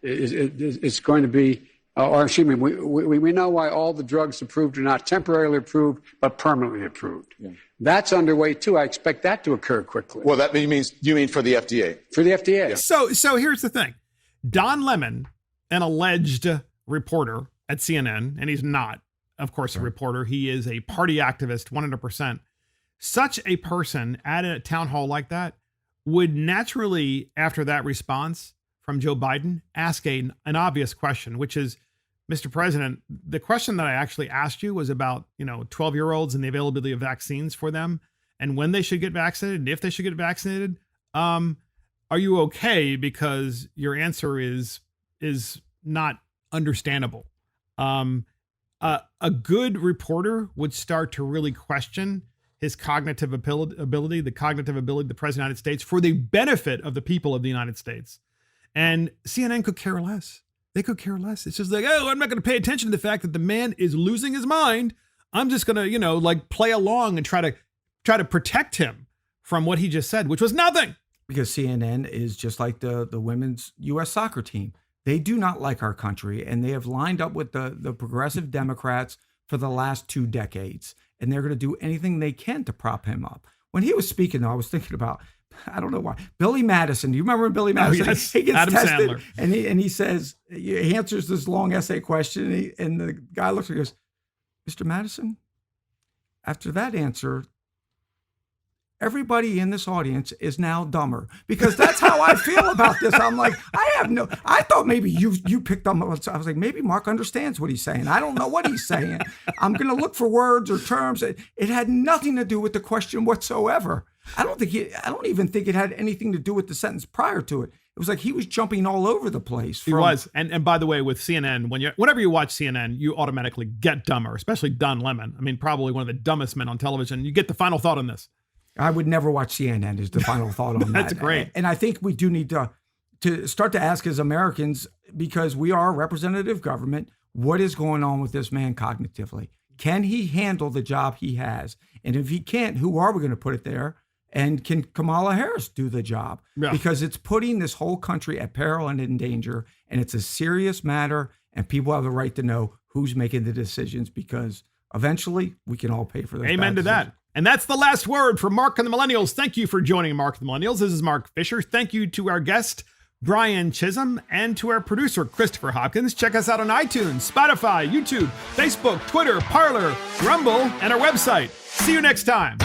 [SPEAKER 6] it's going to be, or excuse me, we know why all the drugs approved are not temporarily approved, but permanently approved. Yeah. That's underway too. I expect that to occur quickly.
[SPEAKER 7] Well, that means, you mean for the FDA?
[SPEAKER 6] For the FDA.
[SPEAKER 7] Yeah.
[SPEAKER 1] So here's the thing. Don Lemon, an alleged reporter at CNN, and he's not, of course, a reporter. He is a party activist, 100%. Such a person at a town hall like that would naturally, after that response from Joe Biden, ask an obvious question, which is, Mr. President, the question that I actually asked you was about, 12-year-olds and the availability of vaccines for them and when they should get vaccinated and if they should get vaccinated. Are you okay? Because your answer is not understandable. A good reporter would start to really question his cognitive ability, the cognitive ability of the President of the United States for the benefit of the people of the United States. And CNN could care less. They could care less. It's just like, oh, I'm not going to pay attention to the fact that the man is losing his mind. I'm just going to, play along and try to protect him from what he just said, which was nothing.
[SPEAKER 2] Because CNN is just like the women's U.S. soccer team. They do not like our country, and they have lined up with the progressive Democrats for the last 2 decades, and they're going to do anything they can to prop him up. When he was speaking, though, I was thinking about, I don't know why, Billy Madison. Do you remember Billy Madison?
[SPEAKER 1] Oh, yes.
[SPEAKER 2] He gets
[SPEAKER 1] Adam
[SPEAKER 2] tested,
[SPEAKER 1] Sandler.
[SPEAKER 2] and he says, he answers this long essay question, and the guy looks and goes, Mr. Madison, after that answer, everybody in this audience is now dumber, because that's how I feel about this. I'm like, I thought maybe you picked up. I was like, maybe Mark understands what he's saying. I don't know what he's saying. I'm going to look for words or terms. It had nothing to do with the question whatsoever. I don't even think it had anything to do with the sentence prior to it. It was like he was jumping all over the place.
[SPEAKER 1] He was. And by the way, with CNN, whenever you watch CNN, you automatically get dumber, especially Don Lemon. I mean, probably one of the dumbest men on television. You get the final thought on this.
[SPEAKER 2] I would never watch CNN is the final thought on that.
[SPEAKER 1] That's great.
[SPEAKER 2] And I think we do need to start to ask as Americans, because we are a representative government, what is going on with this man cognitively? Can he handle the job he has? And if he can't, who are we going to put it there? And can Kamala Harris do the job?
[SPEAKER 1] Yeah.
[SPEAKER 2] Because it's putting this whole country at peril and in danger. And it's a serious matter. And people have the right to know who's making the decisions, because eventually we can all pay for those.
[SPEAKER 1] Amen to that. And that's the last word for Mark and the Millennials. Thank you for joining Mark and the Millennials. This is Mark Fisher. Thank you to our guest, Brian Chisholm, and to our producer, Christopher Hopkins. Check us out on iTunes, Spotify, YouTube, Facebook, Twitter, Parler, Rumble, and our website. See you next time.